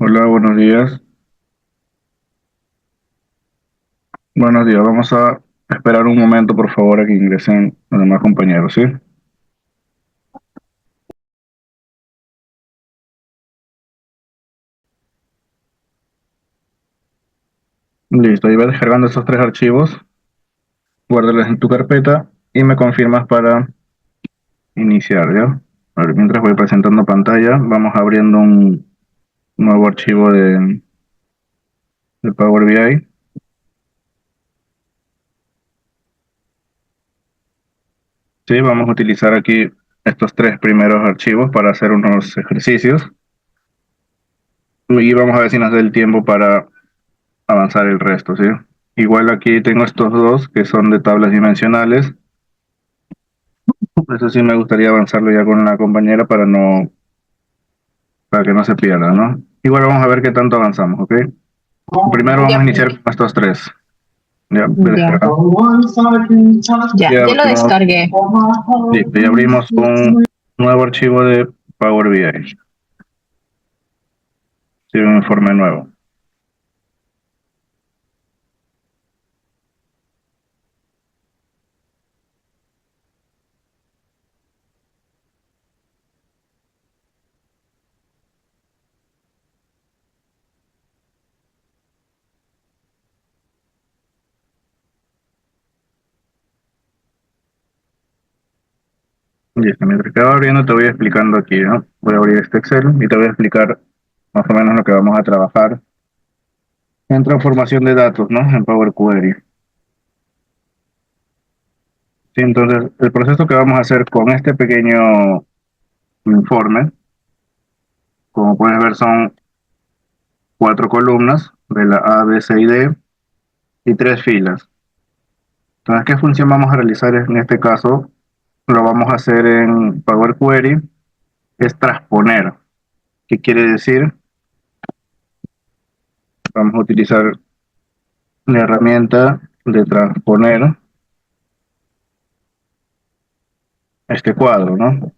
Hola, buenos días. Buenos días. Vamos a esperar un momento, por favor, a que ingresen los demás compañeros, ¿sí? Listo, ahí va descargando esos tres archivos, guárdalos en tu carpeta y me confirmas para iniciar, ¿ya? A ver, mientras voy presentando pantalla, vamos abriendo un nuevo archivo de Power BI. Sí, vamos a utilizar aquí estos tres primeros archivos para hacer unos ejercicios y vamos a ver si nos da el tiempo para avanzar el resto, ¿sí? Igual aquí tengo estos dos que son de tablas dimensionales. Eso sí me gustaría avanzarlo ya con la compañera para que no se pierda, ¿no? Igual vamos a ver qué tanto avanzamos, ¿ok? Primero vamos Ya, a iniciar profe. con estos tres. Ya, voy a Ya, descargar. ya, Ya ya lo abrimos, descargué. listo, ya abrimos un nuevo archivo de Power BI. Sí, un informe nuevo. Listo, mientras que va abriendo te voy explicando aquí, ¿no? Voy a abrir este Excel y te voy a explicar más o menos lo que vamos a trabajar en transformación de datos, ¿no? En Power Query. Sí, entonces, el proceso que vamos a hacer con este pequeño informe, como puedes ver, son cuatro columnas de la A, B, C y D y tres filas. Entonces, ¿qué función vamos a realizar en este caso? Lo vamos a hacer en Power Query, es transponer. ¿Qué quiere decir? Vamos a utilizar la herramienta de transponer este cuadro, ¿no?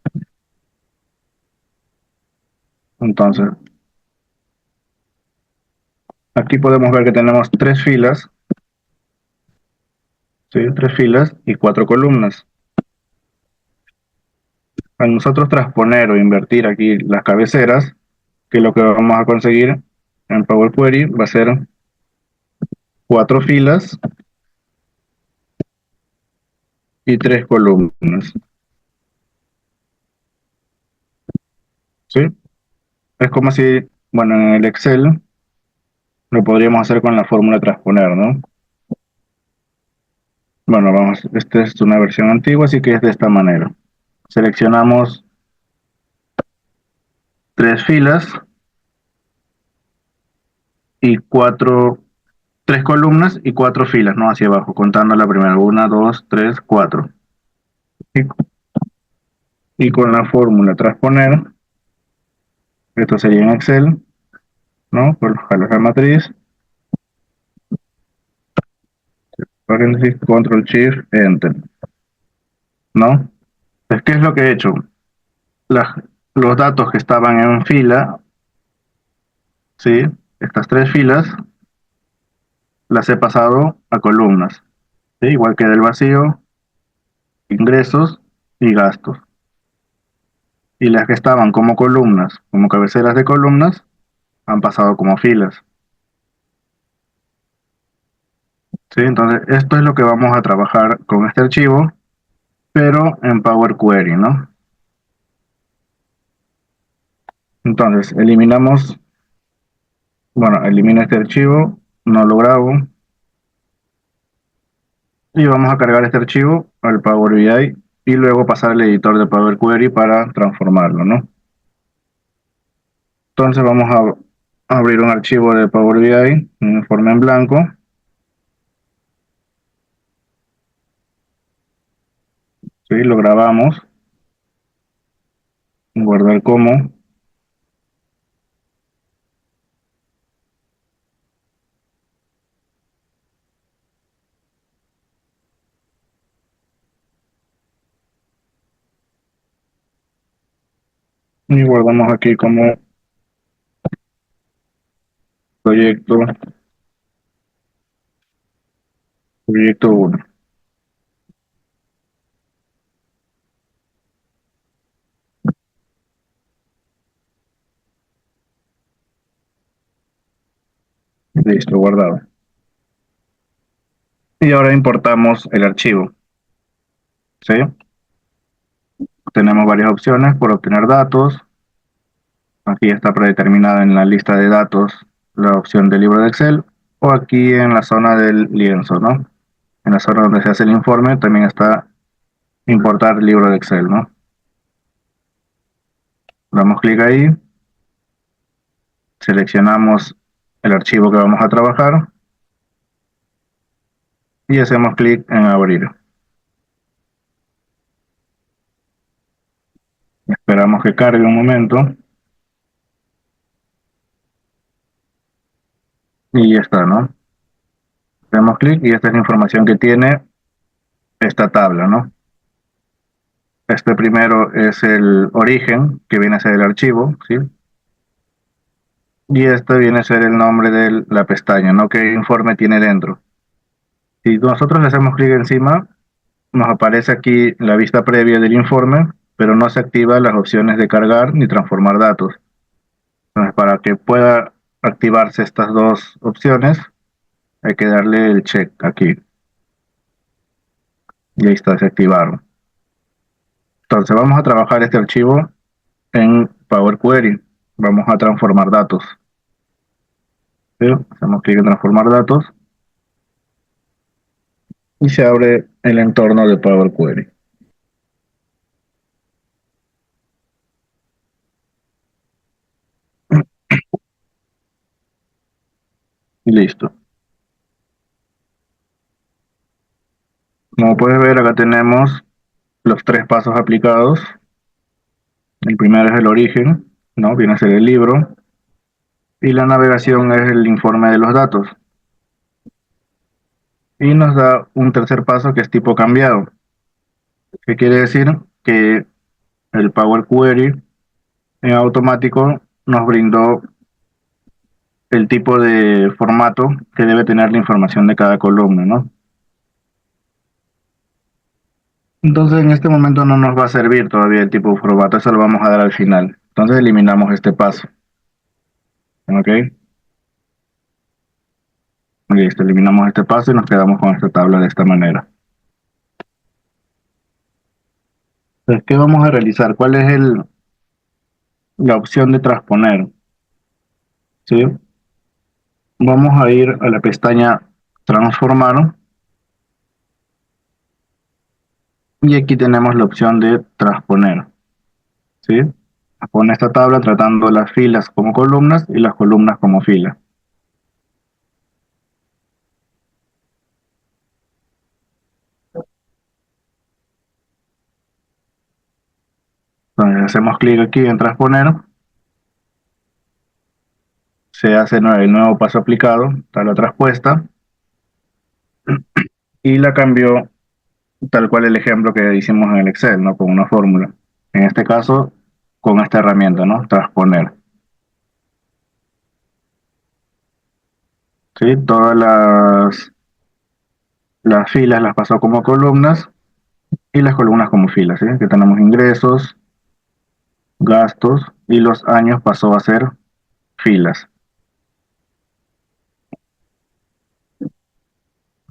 Entonces, aquí podemos ver que tenemos tres filas, ¿sí? Tres filas y cuatro columnas. Al nosotros transponer o invertir aquí las cabeceras, que lo que vamos a conseguir en Power Query va a ser cuatro filas y tres columnas, ¿sí? Es como si, bueno, en el Excel lo podríamos hacer con la fórmula transponer, ¿no? Bueno, vamos, esta es una versión antigua, así que es de esta manera. Seleccionamos tres filas y tres columnas y cuatro filas, ¿no? Hacia abajo, contando la primera, una, dos, tres, cuatro. Y, y con la fórmula transponer, esto sería en Excel, ¿no? Por la matriz, paréntesis, control shift, enter, ¿no? Pues, ¿qué es lo que he hecho? Las, los datos que estaban en fila, ¿sí? Estas tres filas las he pasado a columnas, ¿sí? Igual que del vacío, ingresos y gastos. Y las que estaban como columnas, como cabeceras de columnas, han pasado como filas, ¿sí? Entonces, esto es lo que vamos a trabajar con este archivo, pero en Power Query, ¿no? Entonces, eliminamos, bueno, elimino este archivo, no lo grabo, y vamos a cargar este archivo al Power BI y luego pasar al editor de Power Query para transformarlo, ¿no? Entonces vamos a abrir un archivo de Power BI, un informe en blanco, ¿sí? Lo grabamos, guardar como, y guardamos aquí como proyecto, proyecto uno. Listo, guardado. Y ahora importamos el archivo, ¿sí? Tenemos varias opciones por obtener datos. Aquí está predeterminada en la lista de datos la opción del libro de Excel o aquí en la zona del lienzo, ¿no? En la zona donde se hace el informe también está importar libro de Excel, ¿no? Damos clic ahí, seleccionamos el archivo que vamos a trabajar y hacemos clic en abrir. Esperamos que cargue un momento y ya está, ¿no? Damos clic y esta es la información que tiene esta tabla, ¿no? Este primero es el origen, que viene a ser el archivo, ¿sí? Y este viene a ser el nombre de la pestaña, ¿no? ¿Qué informe tiene dentro? Si nosotros le hacemos clic encima, nos aparece aquí la vista previa del informe, pero no se activan las opciones de cargar ni transformar datos. Entonces, para que pueda activarse estas dos opciones, hay que darle el check aquí. Y ahí está, se activaron. Entonces, vamos a trabajar este archivo en Power Query. Vamos a transformar datos. ¿Sí? Hacemos clic en transformar datos y se abre el entorno de Power Query. Y listo. Como puedes ver, acá tenemos los tres pasos aplicados. El primero es el origen, ¿no? Viene a ser el libro. Y la navegación es el informe de los datos. Y nos da un tercer paso que es tipo cambiado. ¿Qué quiere decir? Que el Power Query en automático nos brindó el tipo de formato que debe tener la información de cada columna, ¿no? Entonces en este momento no nos va a servir todavía el tipo de formato, eso lo vamos a dar al final. Entonces eliminamos este paso. ¿Ok? Listo, eliminamos este paso y nos quedamos con esta tabla de esta manera. Entonces, ¿qué vamos a realizar? ¿Cuál es la opción de transponer? ¿Sí? Vamos a ir a la pestaña Transformar y aquí tenemos la opción de transponer. ¿Sí? Pone esta tabla tratando las filas como columnas y las columnas como filas. Entonces hacemos clic aquí en transponer, se hace el nuevo paso aplicado, tabla traspuesta, y la cambió tal cual el ejemplo que hicimos en el Excel, ¿no? Con una fórmula. En este caso, con esta herramienta, ¿no? Transponer. ¿Sí? Todas las filas las pasó como columnas y las columnas como filas, ¿sí? Que tenemos ingresos, gastos y los años pasó a ser filas.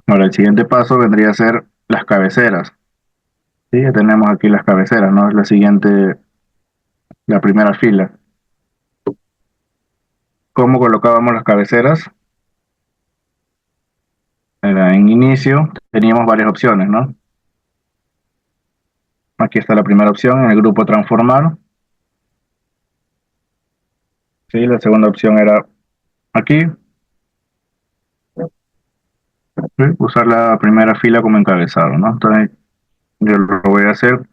Ahora el siguiente paso vendría a ser las cabeceras. ¿Sí? Ya tenemos aquí las cabeceras, ¿no? Es la siguiente, la primera fila. ¿Cómo colocábamos las cabeceras? Era en inicio teníamos varias opciones, ¿no? Aquí está la primera opción en el grupo transformar. ¿Sí? La segunda opción era aquí, ¿sí? Usar la primera fila como encabezado, ¿no? Entonces yo lo voy a hacer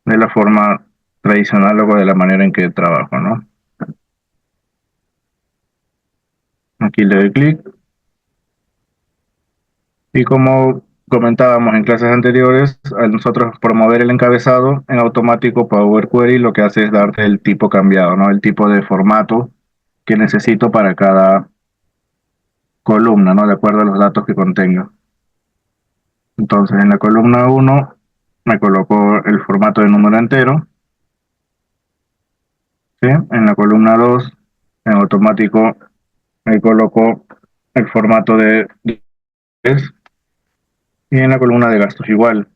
de la forma tradicional o de la manera en que trabajo, ¿no? Aquí le doy clic y como comentábamos en clases anteriores, al nosotros promover el encabezado, en automático Power Query lo que hace es darte el tipo cambiado, ¿no? El tipo de formato que necesito para cada columna, ¿no? De acuerdo a los datos que contenga. Entonces, en la columna 1 me colocó el formato de número entero, ¿sí? En la columna 2, en automático, me colocó el formato de 10, y en la columna de gastos igual.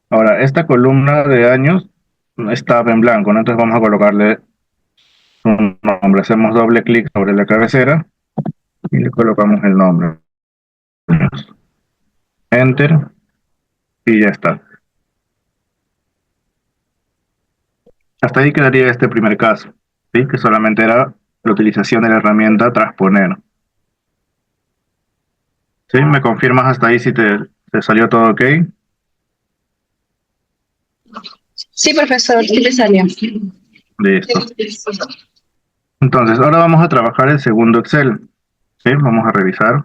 Ahora, esta columna de años estaba en blanco, ¿no? Entonces vamos a colocarle un nombre. Hacemos doble clic sobre la cabecera y le colocamos el nombre. Enter y ya está. Hasta ahí quedaría este primer caso, ¿sí? Que solamente era la utilización de la herramienta transponer. ¿Sí? ¿Me confirmas hasta ahí si te salió todo ok? Sí, profesor, sí le salió. Listo. Entonces, ahora vamos a trabajar el segundo Excel. ¿Sí? Vamos a revisar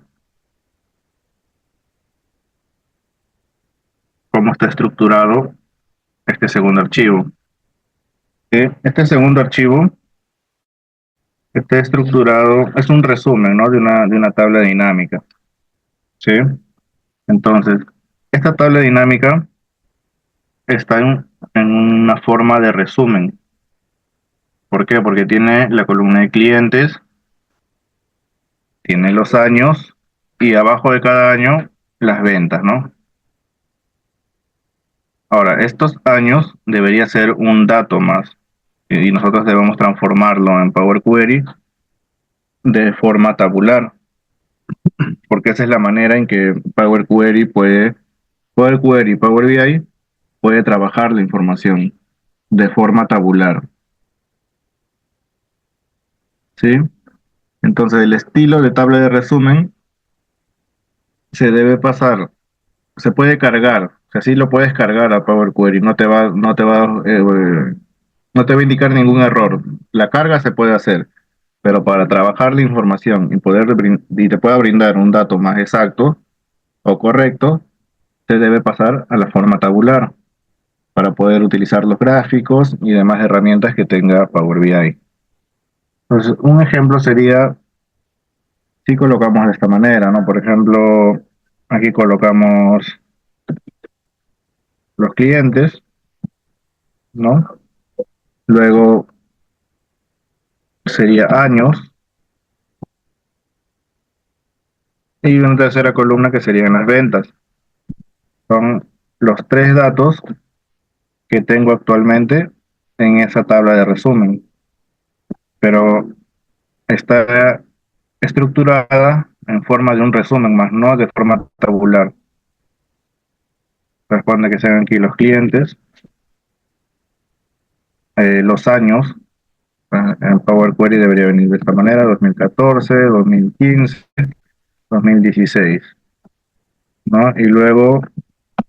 cómo está estructurado este segundo archivo. ¿Sí? Este segundo archivo está estructurado, es un resumen, ¿no? De una tabla dinámica. ¿Sí? Entonces, esta tabla dinámica está en una forma de resumen. ¿Por qué? Porque tiene la columna de clientes, tiene los años y abajo de cada año las ventas, ¿no? Ahora, estos años debería ser un dato más y nosotros debemos transformarlo en Power Query de forma tabular, porque esa es la manera en que Power Query y Power BI puede trabajar la información de forma tabular, ¿sí? Entonces, el estilo de tabla de resumen se debe pasar, se puede cargar, o sea, sí lo puedes cargar a Power Query, no te va a indicar ningún error. La carga se puede hacer, pero para trabajar la información y te pueda brindar un dato más exacto o correcto, se debe pasar a la forma tabular para poder utilizar los gráficos y demás herramientas que tenga Power BI. Entonces, un ejemplo sería si colocamos de esta manera, ¿no? Por ejemplo, aquí colocamos los clientes, ¿no? Luego sería años y una tercera columna que serían las ventas. Son los tres datos que tengo actualmente en esa tabla de resumen, pero está estructurada en forma de un resumen más, no de forma tabular. Responde que sean aquí los clientes, los años. En Power Query debería venir de esta manera: 2014, 2015, 2016, ¿no? Y luego,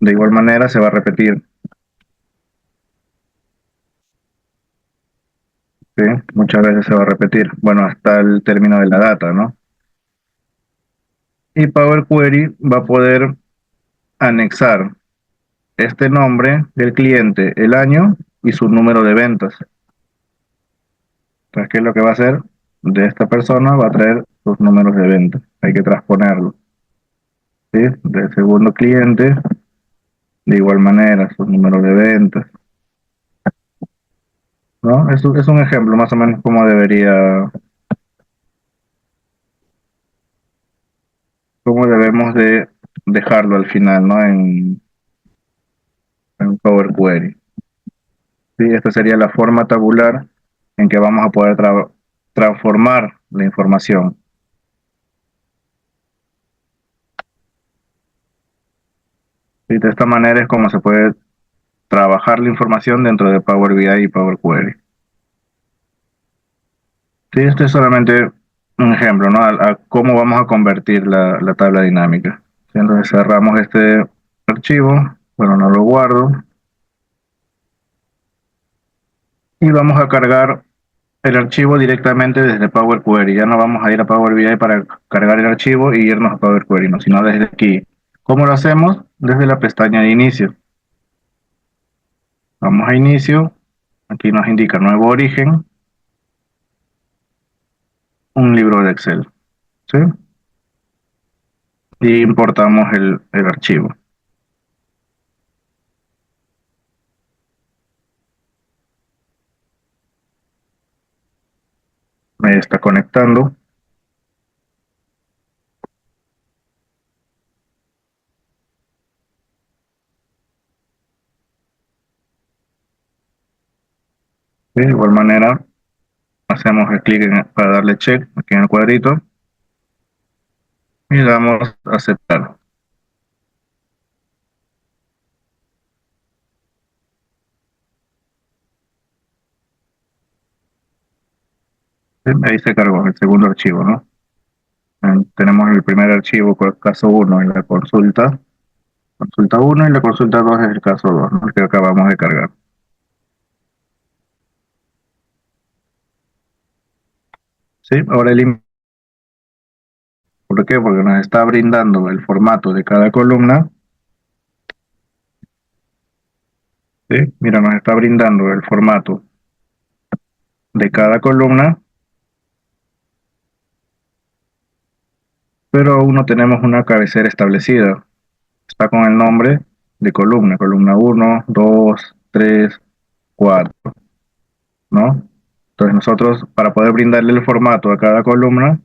de igual manera, se va a repetir, ¿sí? Muchas veces se va a repetir, bueno, hasta el término de la data, ¿no? Y Power Query va a poder anexar este nombre del cliente, el año y su número de ventas. Entonces, ¿qué es lo que va a hacer? De esta persona va a traer sus números de ventas. Hay que transponerlo, ¿sí? Del segundo cliente, de igual manera, sus números de ventas, ¿no? Eso es un ejemplo más o menos cómo debemos de dejarlo al final, ¿no? En Power Query. Sí, esta sería la forma tabular en que vamos a poder transformar la información. Y de esta manera es como se puede trabajar la información dentro de Power BI y Power Query. Sí, este es solamente un ejemplo, ¿no? A cómo vamos a convertir la tabla dinámica. Sí, entonces cerramos este archivo, bueno, no lo guardo, y vamos a cargar el archivo directamente desde Power Query. Ya no vamos a ir a Power BI para cargar el archivo y irnos a Power Query, no, sino desde aquí. ¿Cómo lo hacemos? Desde la pestaña de inicio. Vamos a inicio, aquí nos indica nuevo origen, un libro de Excel, ¿sí? y importamos el archivo. Me está conectando. De igual manera, hacemos el clic para darle check aquí en el cuadrito y damos a aceptar. Ahí se cargó el segundo archivo, ¿no? Tenemos el primer archivo, caso 1 en la consulta 1 y la consulta 2 es el caso 2, ¿no? El que acabamos de cargar. ¿Sí? Ahora ¿por qué? Porque nos está brindando el formato de cada columna. ¿Sí? Mira, nos está brindando el formato de cada columna, pero aún no tenemos una cabecera establecida. Está con el nombre de columna 1, 2, 3, 4, ¿no? Entonces nosotros, para poder brindarle el formato a cada columna,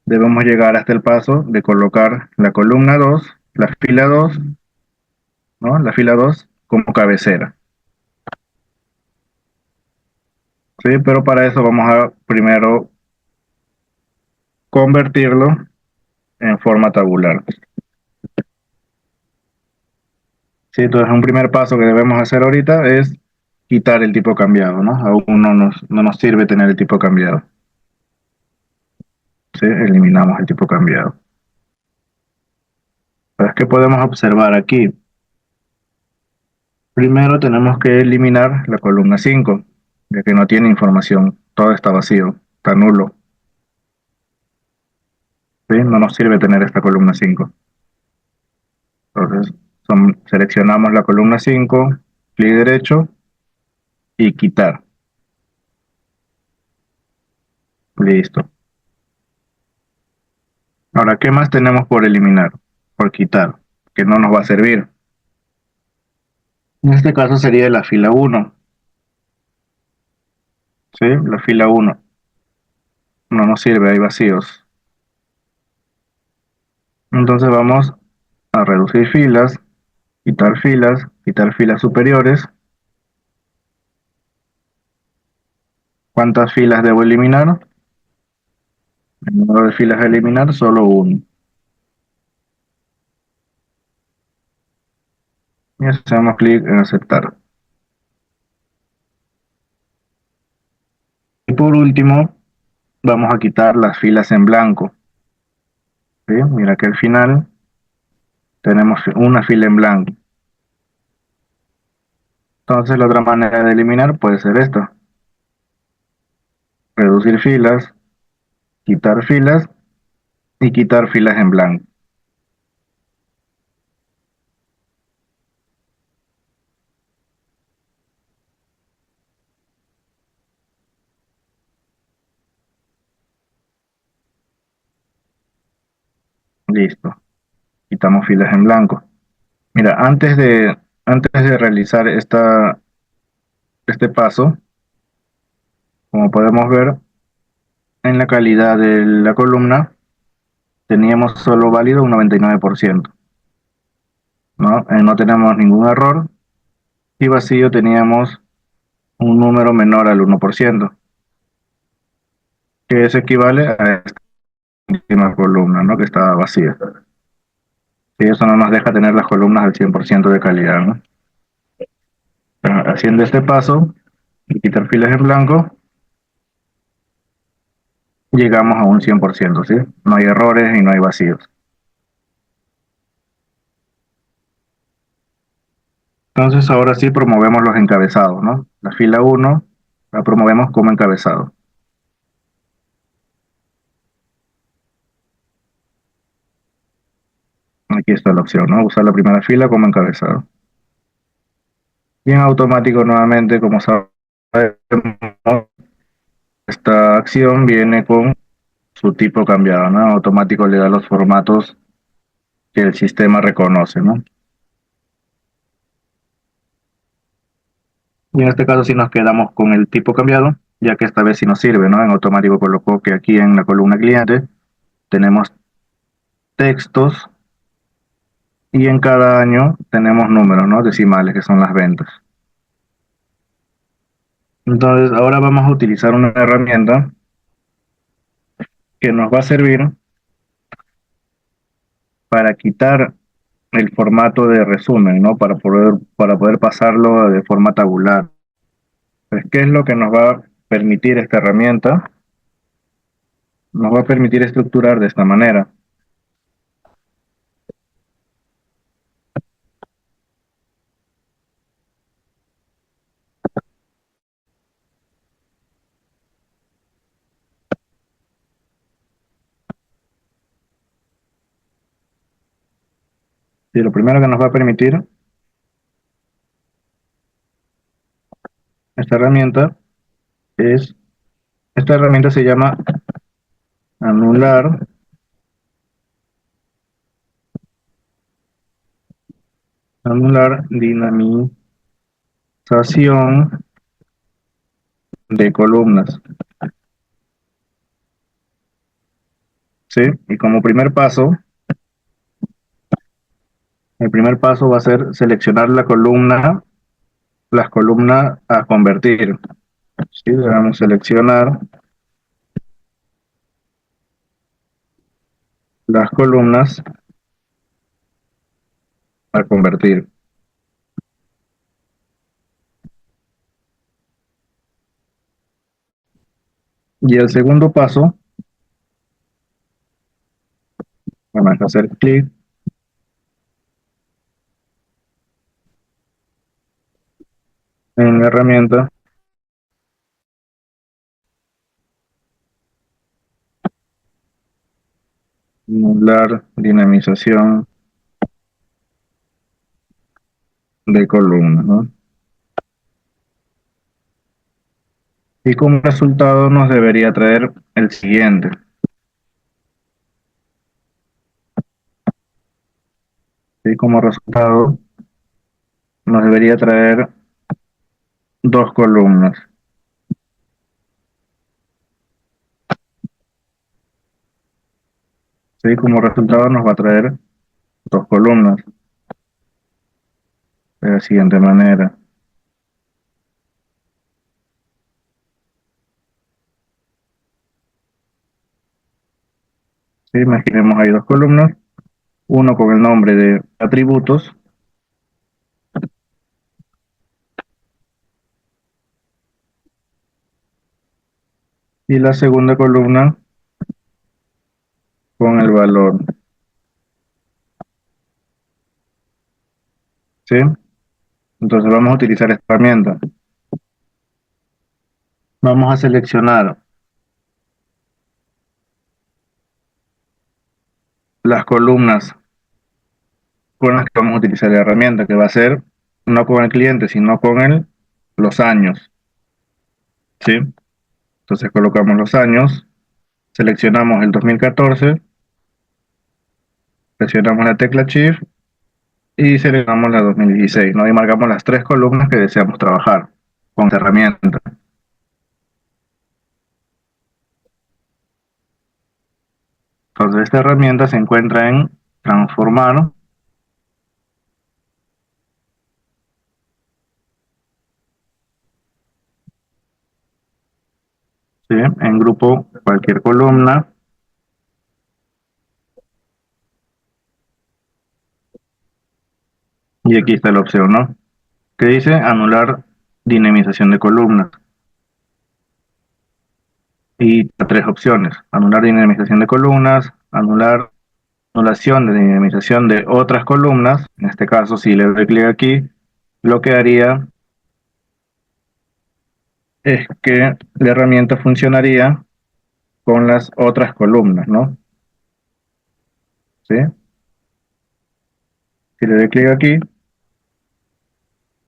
debemos llegar hasta el paso de colocar la columna 2, la fila 2, ¿no? La fila 2 como cabecera. ¿Sí? Pero para eso vamos a primero convertirlo en forma tabular. ¿Sí? Entonces un primer paso que debemos hacer ahorita es quitar el tipo cambiado, ¿no? Aún no nos sirve tener el tipo cambiado. ¿Sí? Eliminamos el tipo cambiado. Pero es que podemos observar aquí. Primero tenemos que eliminar la columna 5, ya que no tiene información, todo está vacío, está nulo. ¿Sí? No nos sirve tener esta columna 5. Entonces, seleccionamos la columna 5, clic derecho y quitar. Listo. Ahora, ¿qué más tenemos por eliminar? Por quitar, que no nos va a servir. En este caso sería la fila 1. ¿Sí? La fila 1 no nos sirve, hay vacíos. Entonces vamos a reducir quitar filas superiores. ¿Cuántas filas debo eliminar? El número de filas a eliminar, solo uno. Y hacemos clic en aceptar. Y por último, vamos a quitar las filas en blanco. ¿Sí? Mira que al final tenemos una fila en blanco. Entonces la otra manera de eliminar puede ser esta. Reducir filas, quitar filas y quitar filas en blanco. Listo. Quitamos filas en blanco. Mira, antes de realizar este paso, como podemos ver, en la calidad de la columna teníamos solo válido un 99%, ¿no? No tenemos ningún error y vacío teníamos un número menor al 1%, que eso equivale a esta última columna, ¿no? Que estaba vacía. Y eso no nos deja tener las columnas al 100% de calidad, ¿no? Haciendo este paso y quitar filas en blanco, llegamos a un 100%, ¿sí? No hay errores y no hay vacíos. Entonces ahora sí promovemos los encabezados, ¿no? La fila 1 la promovemos como encabezado. Aquí está la opción, ¿no? Usar la primera fila como encabezado. Y en automático nuevamente, como sabemos, esta acción viene con su tipo cambiado, ¿no? Automático le da los formatos que el sistema reconoce, ¿no? Y en este caso sí nos quedamos con el tipo cambiado, ya que esta vez sí nos sirve, ¿no? En automático colocó que aquí en la columna cliente tenemos textos y en cada año tenemos números, ¿no? Decimales, que son las ventas. Entonces, ahora vamos a utilizar una herramienta que nos va a servir para quitar el formato de resumen, ¿no? Para poder pasarlo de forma tabular. Pues, ¿qué es lo que nos va a permitir esta herramienta? Nos va a permitir estructurar de esta manera. Y lo primero que nos va a permitir esta herramienta esta herramienta se llama anular dinamización de columnas, ¿sí? Y como primer paso, el primer paso va a ser seleccionar las columnas a convertir, ¿sí? Debemos seleccionar las columnas a convertir. Y el segundo paso, vamos a hacer clic en la herramienta anular dinamización de columnas, ¿no? Y como resultado nos debería traer el siguiente. ¿Sí? Como resultado nos debería traer dos columnas. ¿Sí? Como resultado nos va a traer dos columnas de la siguiente manera. ¿Sí? Imaginemos ahí dos columnas, uno con el nombre de atributos y la segunda columna con el valor. ¿Sí? Entonces vamos a utilizar esta herramienta. Vamos a seleccionar las columnas con las que vamos a utilizar la herramienta, que va a ser no con el cliente, sino con los años. ¿Sí? Entonces colocamos los años, seleccionamos el 2014, presionamos la tecla Shift y seleccionamos la 2016, ¿no? Y marcamos las tres columnas que deseamos trabajar con esta herramienta. Entonces esta herramienta se encuentra en transformar, ¿sí? En grupo cualquier columna, y aquí está la opción, ¿no? Que dice anular dinamización de columnas. Y tres opciones: anular dinamización de columnas, anulación de dinamización de otras columnas. En este caso, si le doy clic aquí, lo que haría es que la herramienta funcionaría con las otras columnas, ¿no? ¿Sí? Si le doy clic aquí,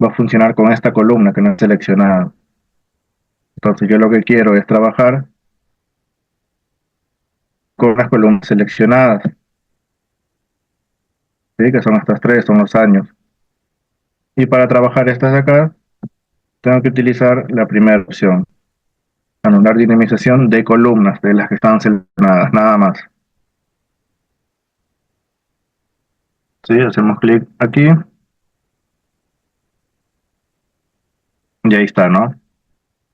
va a funcionar con esta columna que no he seleccionado. Entonces yo lo que quiero es trabajar con las columnas seleccionadas. ¿sí? Que son estas tres, son los años. Y para trabajar estas de acá, tengo que utilizar la primera opción, anular dinamización de columnas, de las que están seleccionadas, nada más. ¿Sí? Hacemos clic aquí y ahí está, ¿no?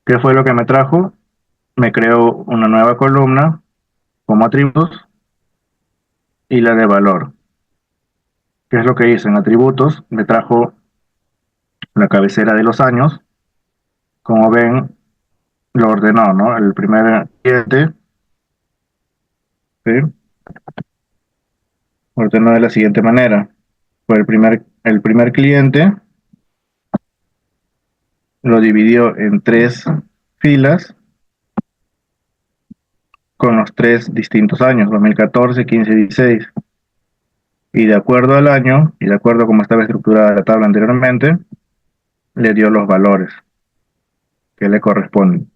¿Qué fue lo que me trajo? Me creó una nueva columna como atributos y la de valor. ¿Qué es lo que hice? En atributos me trajo la cabecera de los años. Como ven, lo ordenó, ¿no? El primer cliente, ¿sí? Ordenó de la siguiente manera. Fue el primer cliente, lo dividió en tres filas con los tres distintos años, 2014, 15 y 16. Y de acuerdo al año, y de acuerdo a cómo estaba estructurada la tabla anteriormente, le dio los valores que le corresponden,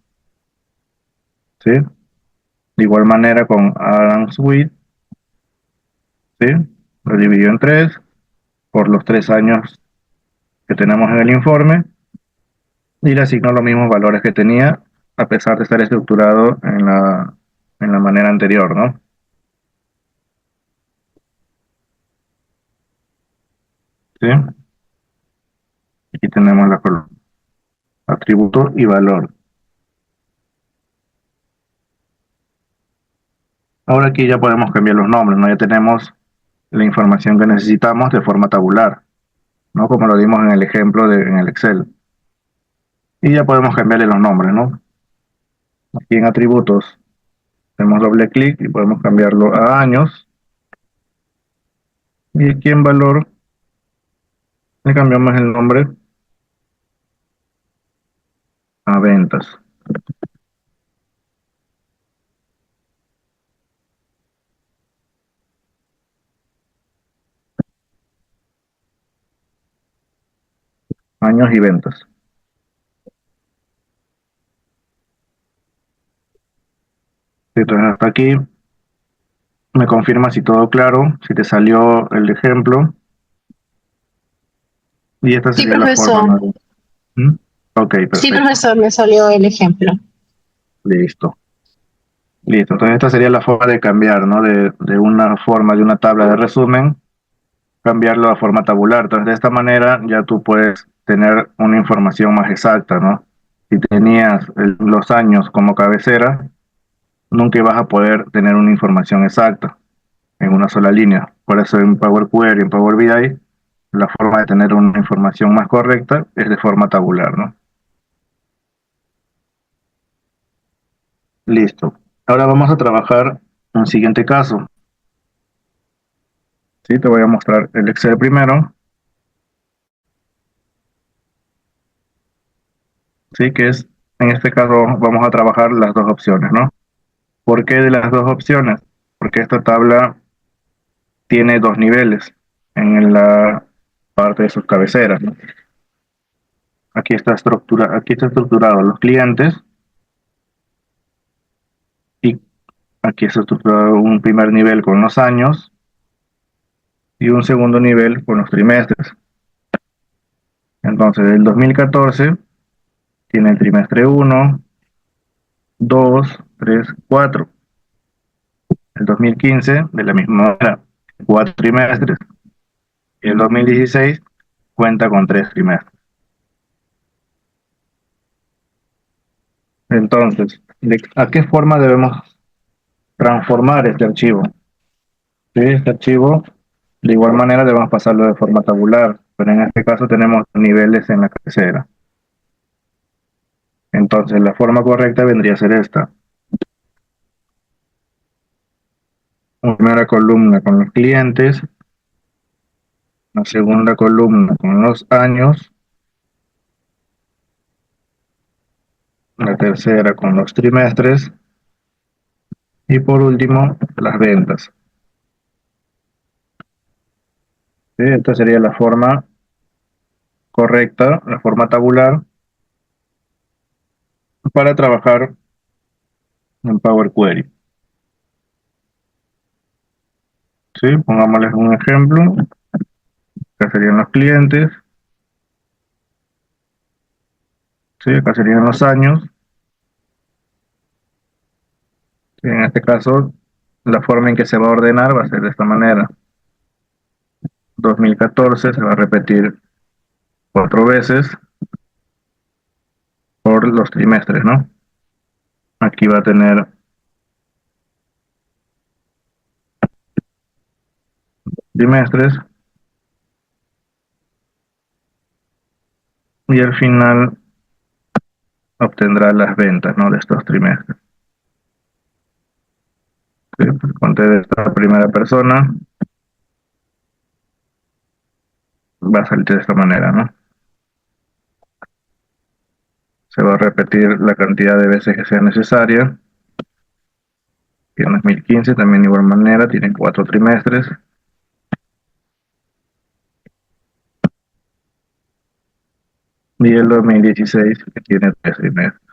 ¿sí? De igual manera con Adam Sweet, ¿sí? Lo dividió en tres por los 3 años que tenemos en el informe y le asignó los mismos valores que tenía a pesar de estar estructurado en la manera anterior, ¿no? ¿Sí? Aquí tenemos la columna, atributo y valor. Ahora aquí ya podemos cambiar los nombres, ¿no? Ya tenemos la información que necesitamos de forma tabular, ¿no? Como lo dimos en el ejemplo en el Excel. Y ya podemos cambiarle los nombres, ¿no? Aquí en atributos hacemos doble clic y podemos cambiarlo a años. Y aquí en valor le cambiamos el nombre a ventas. Años y ventas. Entonces hasta aquí me confirma si todo claro, si te salió el ejemplo. Y esta Sí, sería la forma, profesor. ¿no? ¿Mm? Ok, Sí, perfecto. profesor, me salió el ejemplo. Listo. Listo. Entonces esta sería la forma de cambiar, ¿no? De una forma, de una tabla de resumen, cambiarlo a forma tabular. Entonces de esta manera ya tú puedes tener una información más exacta, ¿no? Si tenías los años como cabecera, nunca ibas a poder tener una información exacta en una sola línea. Por eso en Power Query, en Power BI, la forma de tener una información más correcta es de forma tabular, ¿no? Listo. Ahora vamos a trabajar un siguiente caso. Sí, te voy a mostrar el Excel primero. Sí, que es, en este caso vamos a trabajar las dos opciones, ¿no? ¿Por qué de las dos opciones? Porque esta tabla tiene dos niveles en la parte de sus cabeceras, ¿no? Aquí está estructurado los clientes y aquí está estructurado un primer nivel con los años y un segundo nivel con los trimestres. Entonces, el 2014 tiene el trimestre 1, 2, 3, 4. El 2015 de la misma manera, 4 trimestres. Y el 2016 cuenta con 3 trimestres. Entonces, ¿a qué forma debemos transformar este archivo? Sí, este archivo, de igual manera debemos pasarlo de forma tabular, pero en este caso tenemos niveles en la cabecera. Entonces, la forma correcta vendría a ser esta. Una primera columna con los clientes, la segunda columna con los años, la tercera con los trimestres y por último las ventas. ¿Sí? Esta sería la forma correcta, la forma tabular para trabajar en Power Query. ¿Sí? Pongámosles un ejemplo. Acá serían los clientes, ¿sí? Acá serían los años. ¿Sí? En este caso, la forma en que se va a ordenar va a ser de esta manera. 2014 se va a repetir 4 veces por los trimestres, ¿no? Aquí va a tener trimestres y al final obtendrá las ventas, ¿no? De estos trimestres. ¿Sí? Ponte de esta primera persona, va a salir de esta manera, ¿no? Se va a repetir la cantidad de veces que sea necesaria. Y en 2015 también de igual manera, tienen 4 trimestres. Y el 2016 que tiene 3 trimestres.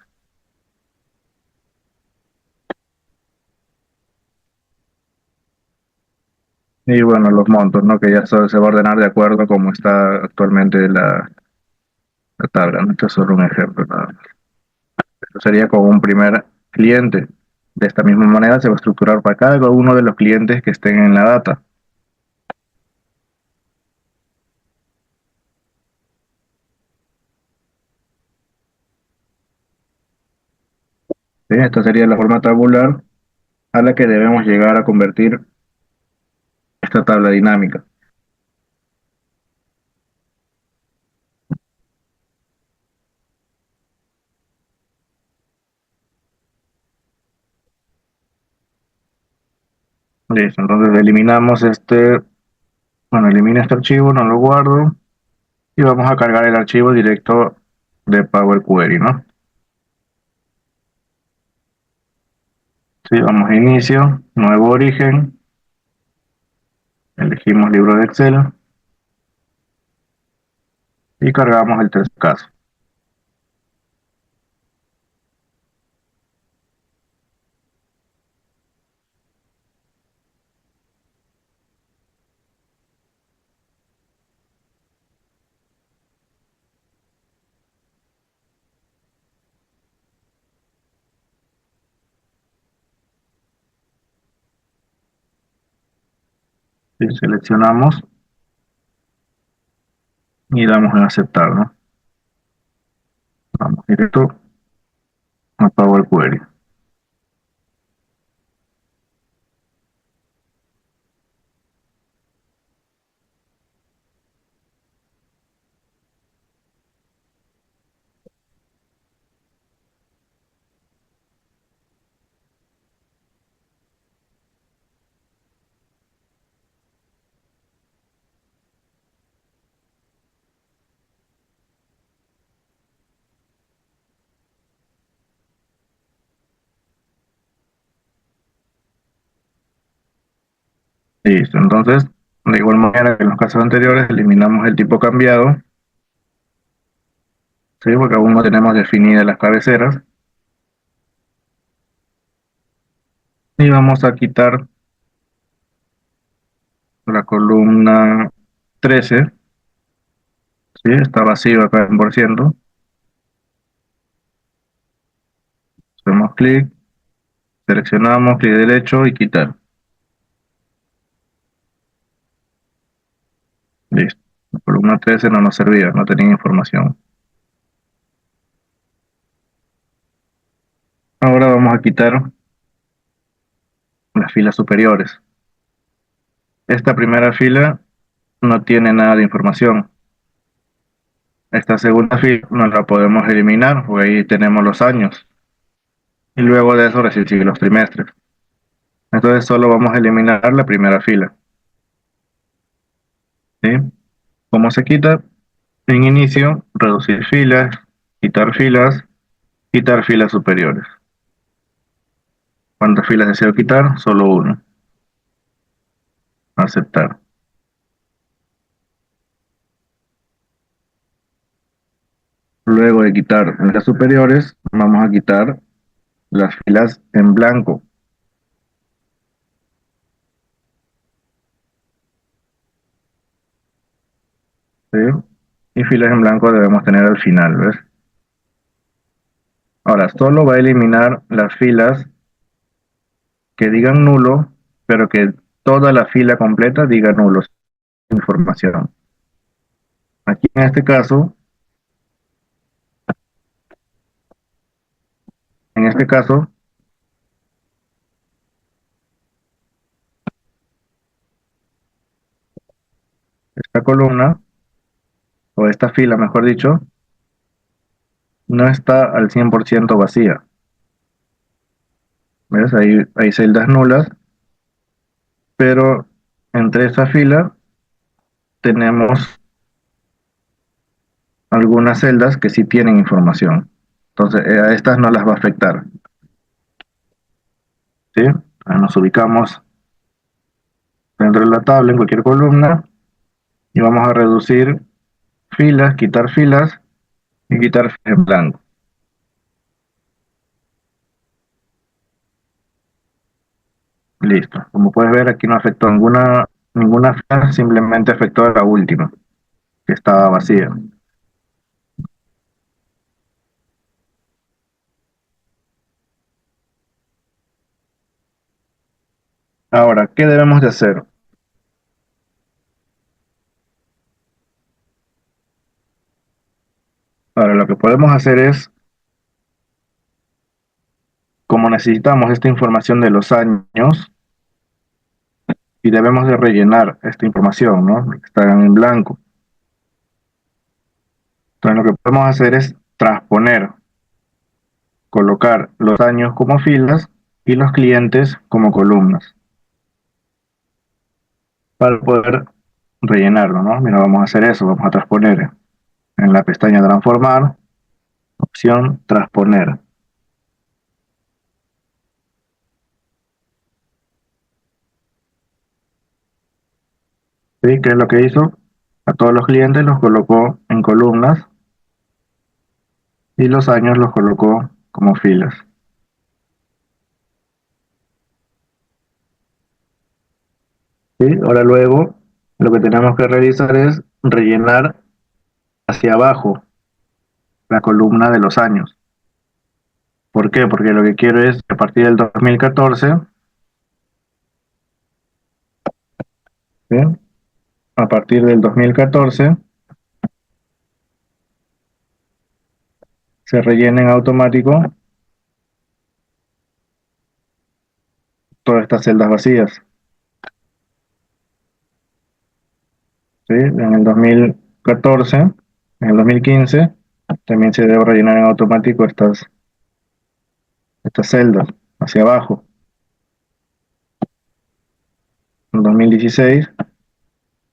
Y bueno, los montos, ¿no? Que ya se va a ordenar de acuerdo a cómo está actualmente la tabla, ¿no? Esto es solo un ejemplo, nada más. Esto sería con un primer cliente. De esta misma manera se va a estructurar para cada uno de los clientes que estén en la data. ¿Sí? Esta sería la forma tabular a la que debemos llegar a convertir esta tabla dinámica. Listo, entonces eliminamos bueno, elimino este archivo, no lo guardo y vamos a cargar el archivo directo de Power Query, ¿no? Sí, vamos a inicio, nuevo origen, elegimos libro de Excel y cargamos el test caso. Sí, seleccionamos y damos en aceptar, ¿no? Vamos directo a Power Query. Listo, entonces, de igual manera que en los casos anteriores, eliminamos el tipo cambiado, ¿sí? Porque aún no tenemos definidas las cabeceras. Y vamos a quitar la columna 13, ¿sí? Está vacío acá en por ciento. Hacemos clic, seleccionamos, clic derecho y quitar. Listo. La columna 13 no nos servía, no tenía información. Ahora vamos a quitar las filas superiores. Esta primera fila no tiene nada de información. Esta segunda fila no la podemos eliminar, porque ahí tenemos los años. Y luego de eso recién siguen los trimestres. Entonces solo vamos a eliminar la primera fila. ¿Sí? ¿Cómo se quita? En inicio, reducir filas, quitar filas superiores. ¿Cuántas filas deseo quitar? Solo una. Aceptar. Luego de quitar las superiores, vamos a quitar las filas en blanco. ¿sí? Y filas en blanco debemos tener al final, ¿ves? Ahora, solo va a eliminar las filas que digan nulo, pero que toda la fila completa diga nulo, sin información. Aquí en este caso, esta columna, o esta fila, mejor dicho, no está al 100% vacía. ¿Ves? Hay celdas nulas, pero entre esa fila tenemos algunas celdas que sí tienen información. Entonces, a estas no las va a afectar. ¿Sí? Nos ubicamos dentro de la tabla en cualquier columna y vamos a reducir filas y quitar filas en blanco. Listo. Como puedes ver, aquí no afectó ninguna fila, simplemente afectó a la última, que estaba vacía. Ahora, ¿qué debemos de hacer? Ahora, lo que podemos hacer es, como necesitamos esta información de los años, y debemos de rellenar esta información, ¿no? Que está en blanco. Entonces, lo que podemos hacer es transponer, colocar los años como filas y los clientes como columnas, para poder rellenarlo, ¿no? Mira, vamos a hacer eso, vamos a transponer en la pestaña transformar, opción transponer. ¿Sí? ¿Qué es lo que hizo? A todos los clientes los colocó en columnas y los años los colocó como filas. ¿Sí? Ahora luego lo que tenemos que realizar es rellenar hacia abajo la columna de los años. ¿Por qué? Porque lo que quiero es que a partir del 2014, ¿sí? A partir del 2014 se rellenen en automático todas estas celdas vacías. ¿Sí? En el 2014, en el 2015, también se debe rellenar en automático estas celdas hacia abajo. En 2016,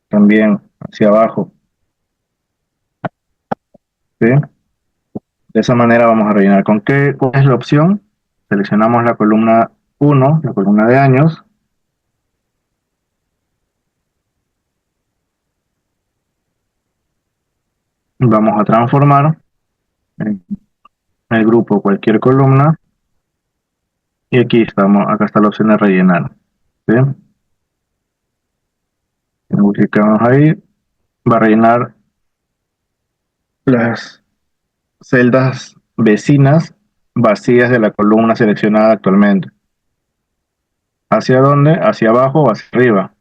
también hacia abajo. ¿Sí? De esa manera vamos a rellenar. ¿Cuál es la opción? Seleccionamos la columna 1, la columna de años. Vamos a transformar en el grupo cualquier columna. Y acá está la opción de rellenar. ¿Sí? Clicamos ahí. Va a rellenar las celdas vecinas vacías de la columna seleccionada actualmente. ¿Hacia dónde? ¿Hacia abajo o hacia arriba?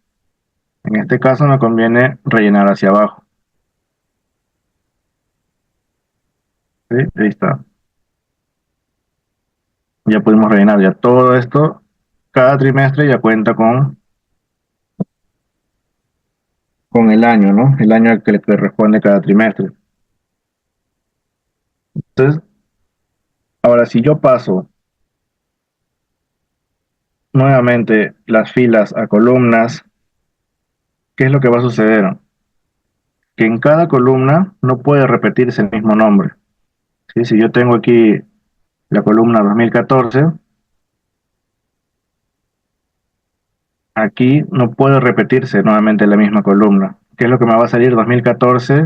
En este caso me conviene rellenar hacia abajo. ¿Sí? Ahí está. Ya pudimos rellenar ya todo esto. Cada trimestre ya cuenta con el año, ¿no? El año al que le corresponde cada trimestre. Entonces, ahora si yo paso nuevamente las filas a columnas, ¿qué es lo que va a suceder? Que en cada columna no puede repetirse el mismo nombre. ¿Sí? Si yo tengo aquí la columna 2014, aquí no puede repetirse nuevamente la misma columna. ¿Qué es lo que me va a salir? 2014,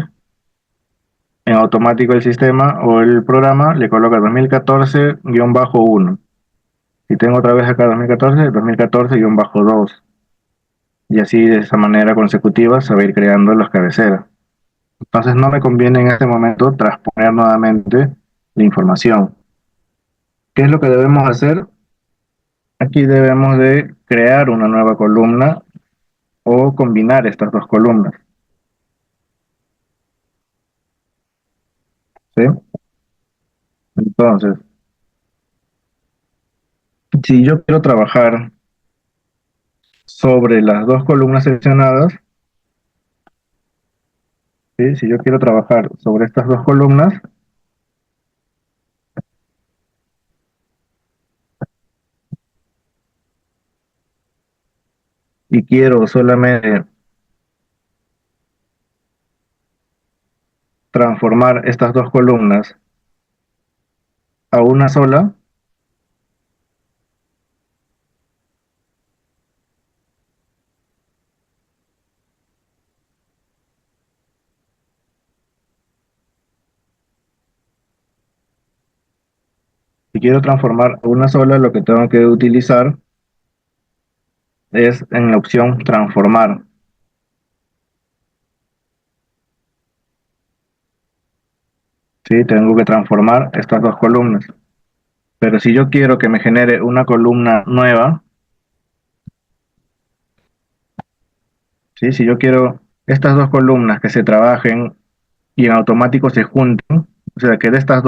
en automático el sistema o el programa le coloca 2014-1. Si tengo otra vez acá 2014, 2014-2. Y así de esa manera consecutiva se va a ir creando las cabeceras. Entonces no me conviene en este momento transponer nuevamente la información. ¿Qué es lo que debemos hacer? Aquí debemos de crear una nueva columna o combinar estas dos columnas, ¿sí? Entonces, si yo quiero trabajar sobre las dos columnas seleccionadas, ¿sí? Si yo quiero trabajar sobre estas dos columnas y quiero solamente transformar estas dos columnas a una sola, si quiero transformar a una sola, lo que tengo que utilizar es en la opción transformar, ¿sí? Tengo que transformar estas dos columnas. Pero si yo quiero que me genere una columna nueva, ¿sí? Si yo quiero estas dos columnas que se trabajen y en automático se junten, o sea, que de estas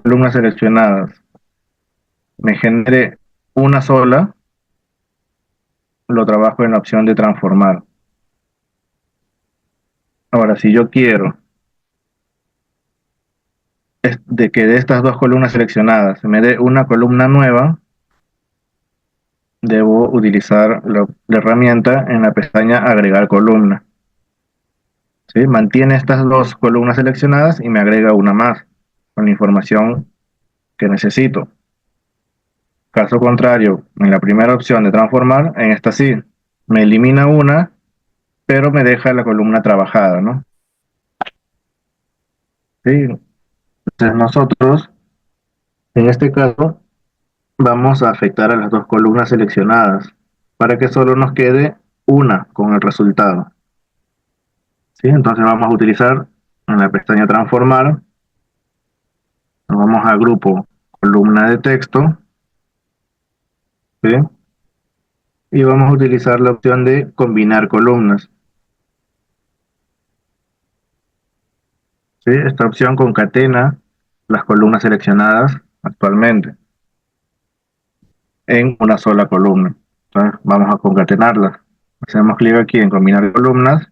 columnas seleccionadas me genere una sola, lo trabajo en la opción de transformar. Ahora, si yo quiero de que de estas dos columnas seleccionadas me dé una columna nueva, debo utilizar la herramienta en la pestaña agregar columna. ¿Sí? Mantiene estas dos columnas seleccionadas y me agrega una más con la información que necesito. Caso contrario, en la primera opción de transformar, en esta sí, me elimina una, pero me deja la columna trabajada, ¿no? Sí, entonces nosotros, en este caso, vamos a afectar a las dos columnas seleccionadas para que solo nos quede una con el resultado. ¿Sí? Entonces vamos a utilizar en la pestaña transformar, nos vamos a grupo columna de texto, ¿sí? Y vamos a utilizar la opción de combinar columnas. ¿Sí? Esta opción concatena las columnas seleccionadas actualmente en una sola columna. Entonces vamos a concatenarlas. Hacemos clic aquí en combinar columnas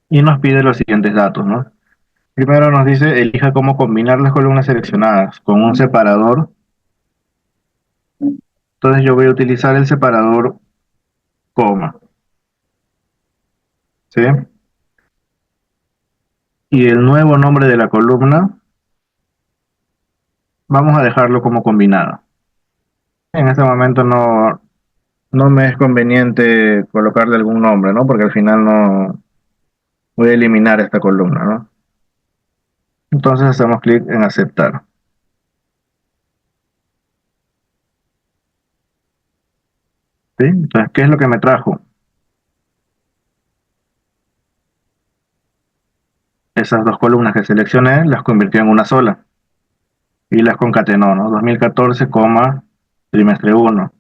y nos pide los siguientes datos, ¿no? Primero nos dice elija cómo combinar las columnas seleccionadas con un separador. Entonces yo voy a utilizar el separador coma, ¿sí? Y el nuevo nombre de la columna vamos a dejarlo como combinado. En este momento no me es conveniente colocarle algún nombre, ¿no? Porque al final no voy a eliminar esta columna, ¿no? Entonces hacemos clic en aceptar. ¿Sí? Entonces, ¿qué es lo que me trajo? Esas dos columnas que seleccioné las convirtió en una sola y las concatenó, ¿no? 2014, trimestre 1,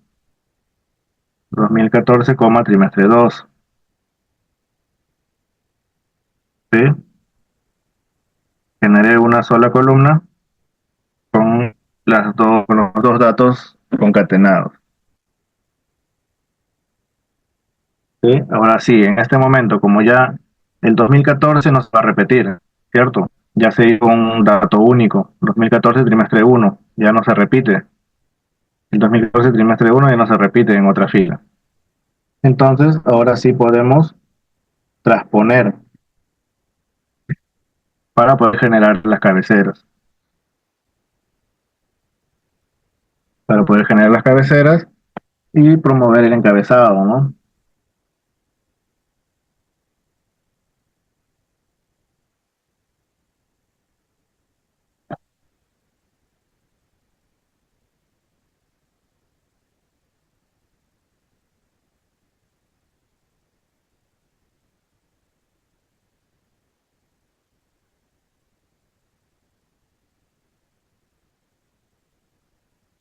2014, trimestre 2, ¿sí? Generé una sola columna con con los dos datos concatenados, ¿sí? Ahora sí, en este momento, como ya el 2014 no se va a repetir, ¿cierto? Ya se hizo un dato único, 2014 trimestre 1, ya no se repite. El 2014 trimestre 1 ya no se repite en otra fila. Entonces, ahora sí podemos transponer para poder generar las cabeceras. Para poder generar las cabeceras y promover el encabezado, ¿no?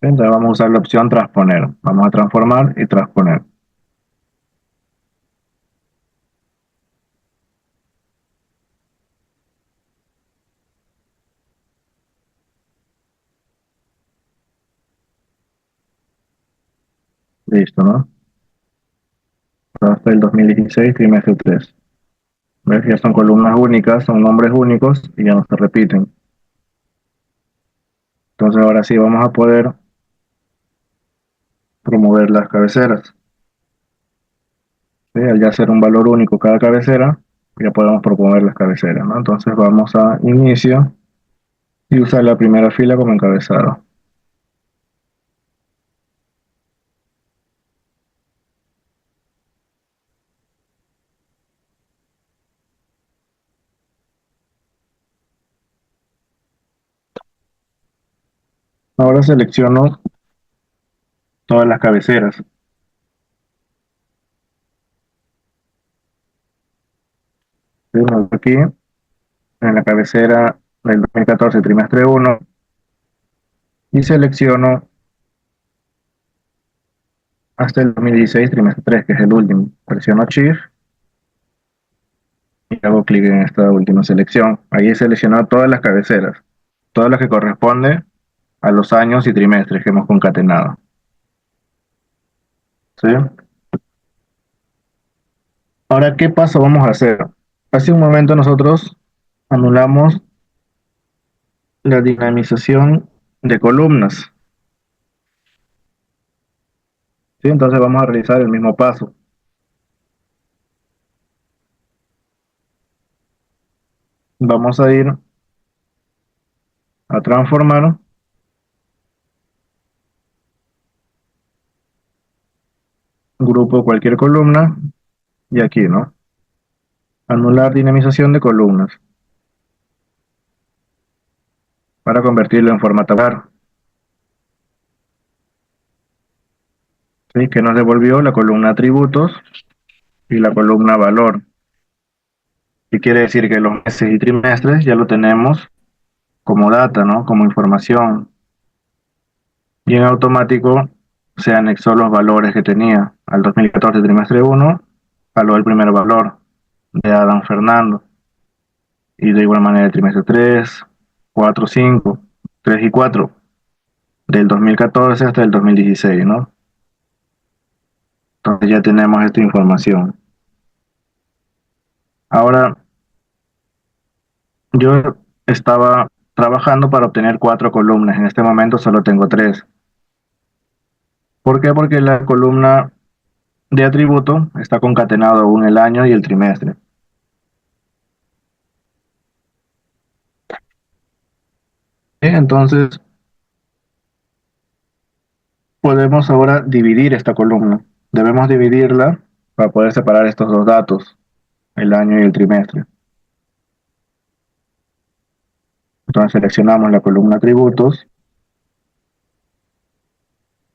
Entonces vamos a usar la opción transponer. Vamos a transformar y transponer. Listo, ¿no? Hasta el 2016, trimestre 3. ¿Ves? Ya son columnas únicas, son nombres únicos y ya no se repiten. Entonces ahora sí vamos a poder promover las cabeceras. ¿Sí? Al ya ser un valor único cada cabecera, ya podemos proponer las cabeceras, ¿no? Entonces vamos a inicio y usar la primera fila como encabezado. Ahora selecciono todas las cabeceras. ¿Sí? Aquí en la cabecera del 2014 trimestre 1 y selecciono hasta el 2016 trimestre 3, que es el último. Presiono Shift y hago clic en esta última selección. Ahí he seleccionado todas las cabeceras, todas las que corresponden a los años y trimestres que hemos concatenado. ¿Sí? Ahora, ¿qué paso vamos a hacer? Hace un momento nosotros anulamos la dinamización de columnas. ¿Sí? Entonces vamos a realizar el mismo paso. Vamos a ir a transformar, grupo cualquier columna, y aquí, ¿no? Anular dinamización de columnas para convertirlo en forma tabular. ¿Sí? Que nos devolvió la columna atributos y la columna valor. Y quiere decir que los meses y trimestres ya lo tenemos como data, ¿no? Como información. Y en automático se anexó los valores que tenía al 2014 trimestre 1, jaló el primer valor de Adam Fernando. Y de igual manera el trimestre 3, 4, 5, 3 y 4, del 2014 hasta el 2016, ¿no? Entonces ya tenemos esta información. Ahora, yo estaba trabajando para obtener 4 columnas, en este momento solo tengo 3. ¿Por qué? Porque la columna de atributo está concatenado aún el año y el trimestre. Entonces, podemos ahora dividir esta columna. Debemos dividirla para poder separar estos dos datos, el año y el trimestre. Entonces seleccionamos la columna atributos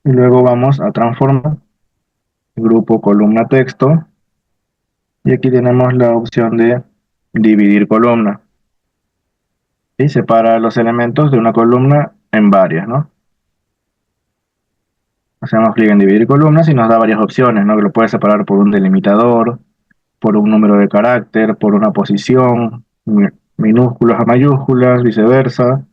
y luego vamos a transformar grupo columna texto y aquí tenemos la opción de dividir columna y separa los elementos de una columna en varias, ¿no? Hacemos clic en dividir columnas y nos da varias opciones, ¿no? Que lo puede separar por un delimitador, por un número de carácter, por una posición, minúsculas a mayúsculas, viceversa,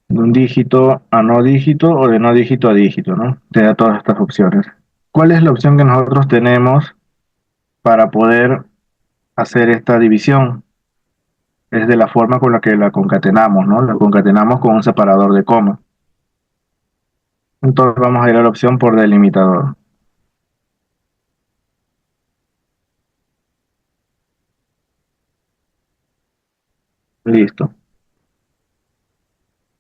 de un dígito a no dígito o de no dígito a dígito, ¿no? Te da todas estas opciones. ¿Cuál es la opción que nosotros tenemos para poder hacer esta división? Es de la forma con la que la concatenamos, ¿no? La concatenamos con un separador de coma. Entonces vamos a ir a la opción por delimitador. Listo.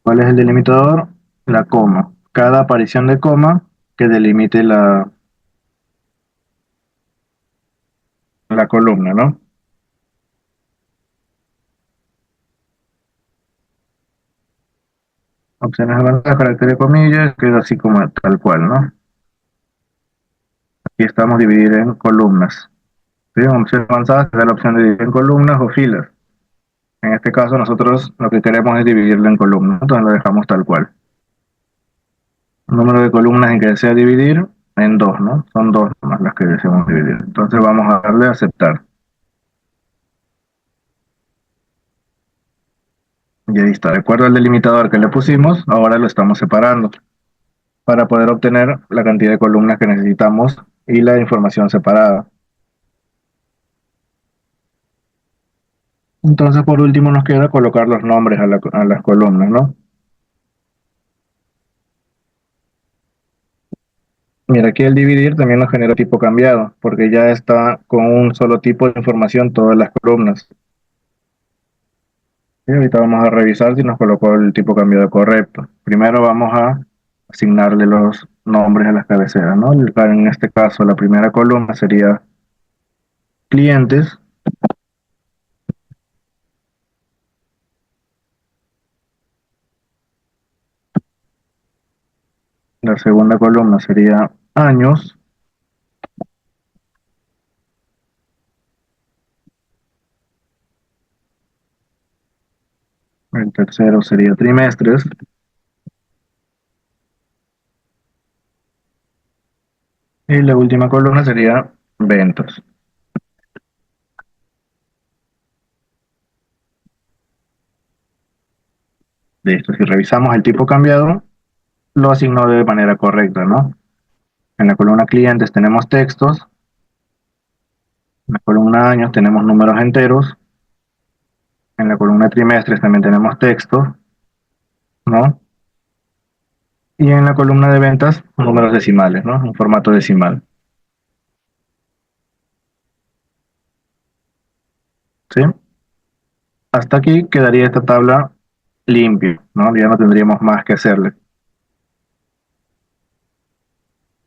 ¿Cuál es el delimitador? La coma. Cada aparición de coma que delimite la columna, ¿no? Opciones avanzadas, carácter de comillas, que es así como tal cual, ¿no? Aquí estamos divididos en columnas. ¿Sí? En opciones avanzadas te da la opción de dividir en columnas o filas. En este caso nosotros lo que queremos es dividirlo en columnas, entonces lo dejamos tal cual. Número de columnas en que desea dividir en dos, ¿no? Son dos más las que deseamos dividir. Entonces vamos a darle a aceptar. Y ahí está. De acuerdo al delimitador que le pusimos, ahora lo estamos separando para poder obtener la cantidad de columnas que necesitamos y la información separada. Entonces, por último, nos queda colocar los nombres a las columnas, ¿no? Mira, aquí el dividir también nos genera tipo cambiado, porque ya está con un solo tipo de información todas las columnas. Y ahorita vamos a revisar si nos colocó el tipo cambiado correcto. Primero vamos a asignarle los nombres a las cabeceras, ¿no? En este caso, la primera columna sería clientes. La segunda columna sería años. El tercero sería trimestres. Y la última columna sería ventas. Listo. Si revisamos el tipo cambiado, lo asignó de manera correcta, ¿no? En la columna clientes tenemos textos. En la columna años tenemos números enteros. En la columna trimestres también tenemos textos, ¿no? Y en la columna de ventas, números decimales, ¿no? En formato decimal. ¿Sí? Hasta aquí quedaría esta tabla limpia, ¿no? Ya no tendríamos más que hacerle.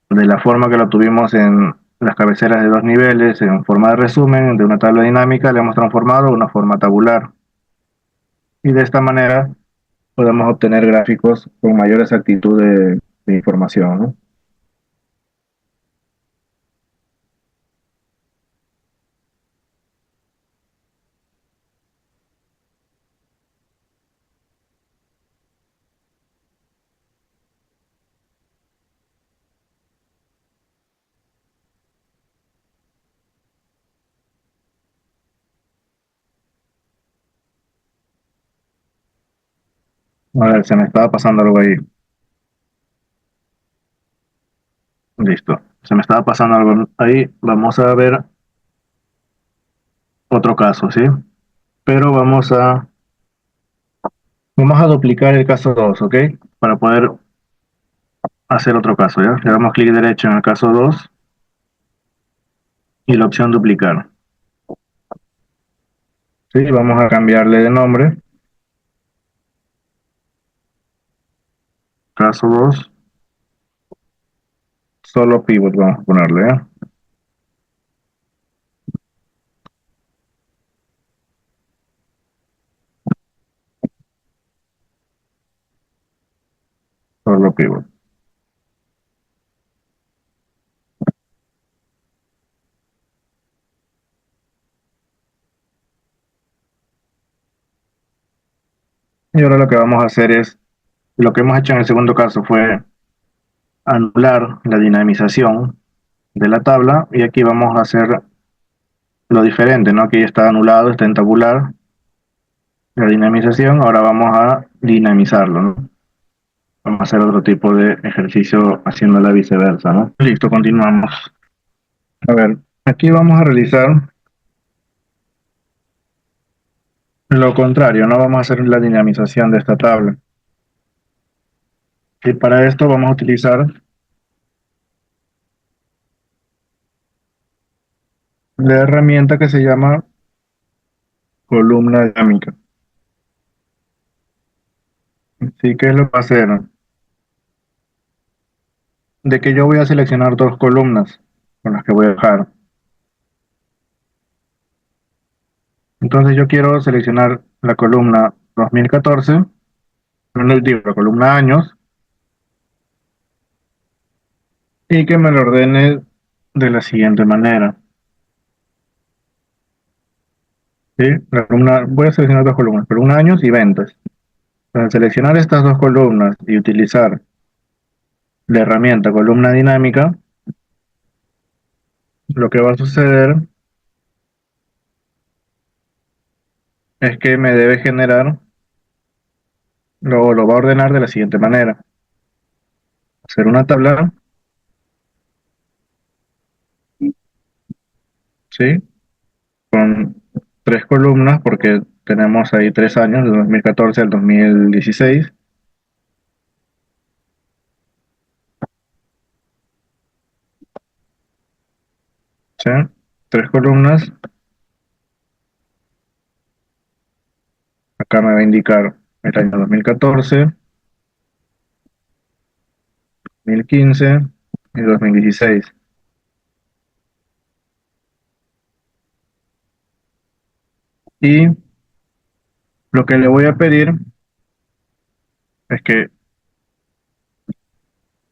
De la forma que lo tuvimos en las cabeceras de dos niveles, en forma de resumen, de una tabla dinámica, le hemos transformado a una forma tabular. Y de esta manera podemos obtener gráficos con mayor exactitud de información, ¿no? A ver, se me estaba pasando algo ahí. Listo. Se me estaba pasando algo ahí. Vamos a ver otro caso, ¿sí? Pero vamos a duplicar el caso 2, ¿ok? Para poder hacer otro caso, ¿ya? Le damos clic derecho en el caso 2 y la opción duplicar. Sí, vamos a cambiarle de nombre. Caso 2, solo pivot vamos a ponerle, ¿eh? Solo pivot. Y ahora lo que vamos a hacer es, lo que hemos hecho en el segundo caso fue anular la dinamización de la tabla y aquí vamos a hacer lo diferente, ¿no? Aquí está anulado, está en tabular la dinamización, ahora vamos a dinamizarlo, ¿no? Vamos a hacer otro tipo de ejercicio haciendo la viceversa, ¿no? Listo, continuamos. A ver, aquí vamos a realizar lo contrario, no vamos a hacer la dinamización de esta tabla. Y para esto vamos a utilizar la herramienta que se llama columna dinámica. Así que es lo que va a hacer, de que yo voy a seleccionar dos columnas con las que voy a dejar. Entonces yo quiero seleccionar la columna 2014, no digo, la columna años, y que me lo ordene de la siguiente manera. ¿Sí? Voy a seleccionar dos columnas, columna años y ventas. Para seleccionar estas dos columnas y utilizar la herramienta columna dinámica, lo que va a suceder es que me debe generar, lo va a ordenar de la siguiente manera. Hacer una tabla, ¿sí? Con tres columnas, porque tenemos ahí 3 años, de 2014 al 2016, ¿sí? Tres columnas, acá me va a indicar el año 2014, 2015 y 2016. Y lo que le voy a pedir es que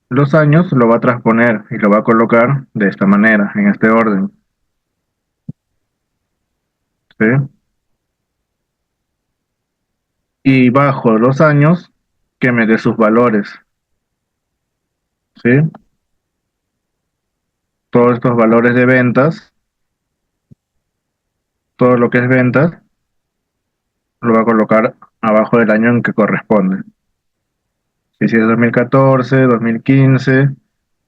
los años lo va a transponer y lo va a colocar de esta manera, en este orden, ¿sí? Y bajo los años, que me dé sus valores, ¿sí? Todos estos valores de ventas, todo lo que es ventas, lo va a colocar abajo del año en que corresponde. Si es 2014, 2015,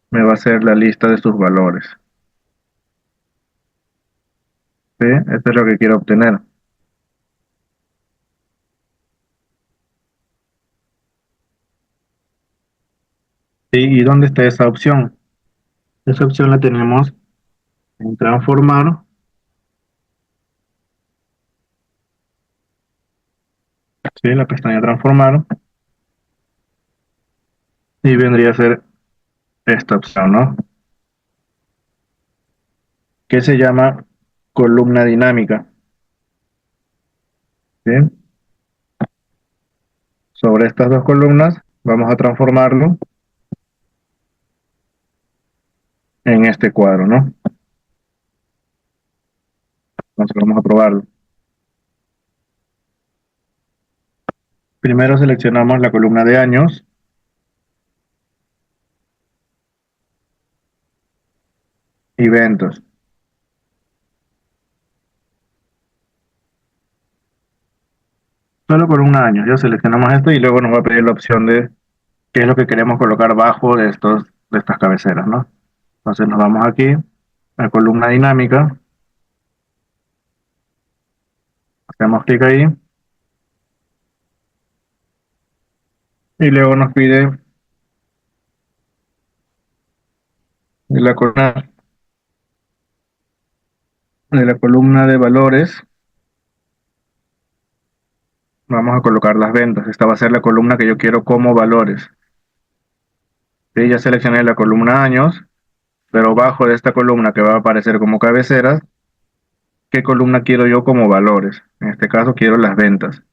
me va a hacer la lista de sus valores, ¿sí? Esto es lo que quiero obtener. ¿Sí? ¿Y dónde está esa opción? Esa opción la tenemos en transformar, ¿sí? La pestaña transformar, y vendría a ser esta opción, ¿no? Que se llama columna dinámica, ¿sí? Sobre estas dos columnas vamos a transformarlo en este cuadro, ¿no? Entonces vamos a probarlo. Primero seleccionamos la columna de años y ventas. Solo columna de años. Ya seleccionamos esto y luego nos va a pedir la opción de qué es lo que queremos colocar bajo de estas cabeceras, ¿no? Entonces nos vamos aquí a columna dinámica, hacemos clic ahí y luego nos pide de la columna de valores, vamos a colocar las ventas. Esta va a ser la columna que yo quiero como valores. Sí, ya seleccioné la columna años, pero bajo de esta columna que va a aparecer como cabeceras, ¿qué columna quiero yo como valores? En este caso quiero las ventas.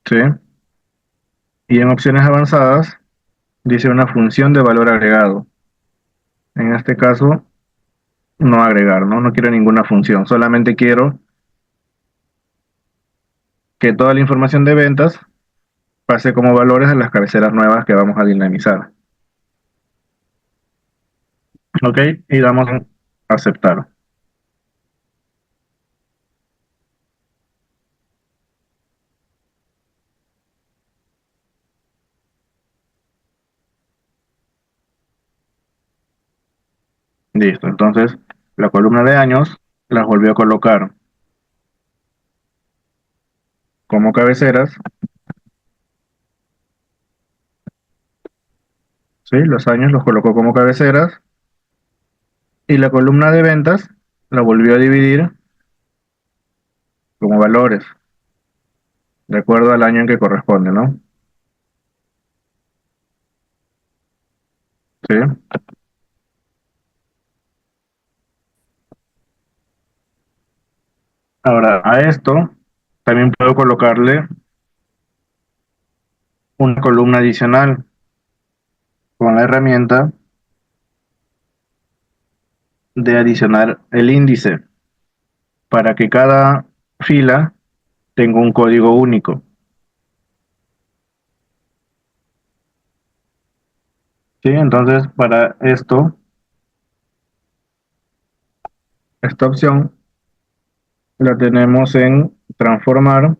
¿Sí? Y en opciones avanzadas dice una función de valor agregado. En este caso, no agregar, ¿no? No quiero ninguna función, solamente quiero que toda la información de ventas pase como valores a las cabeceras nuevas que vamos a dinamizar. ¿Ok? Y damos en aceptar. Listo. Entonces, la columna de años las volvió a colocar como cabeceras. ¿Sí? Los años los colocó como cabeceras. Y la columna de ventas la volvió a dividir como valores, de acuerdo al año en que corresponde, ¿no? ¿Sí? Ahora, a esto también puedo colocarle una columna adicional con la herramienta de adicionar el índice para que cada fila tenga un código único. ¿sí? Entonces, para esto, esta opción la tenemos en transformar,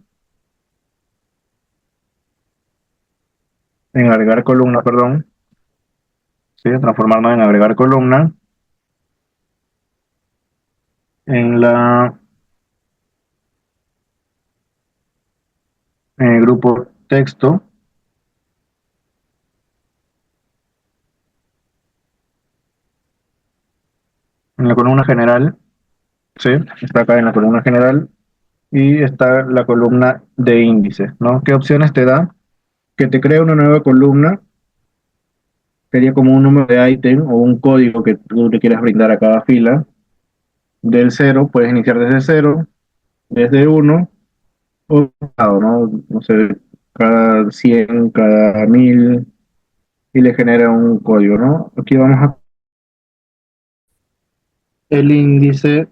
en agregar columna, perdón, ¿sí? Transformarnos en agregar columna, en en el grupo texto, en la columna general, ¿sí? Está acá en la columna general y está la columna de índice, ¿no? ¿Qué opciones te da? Que te crea una nueva columna, sería como un número de ítem o un código que tú le quieras brindar a cada fila. Del cero, puedes iniciar desde cero, desde uno, o ¿no? No sé, cada 100, cada 1000, y le genera un código, ¿no? Aquí vamos a el índice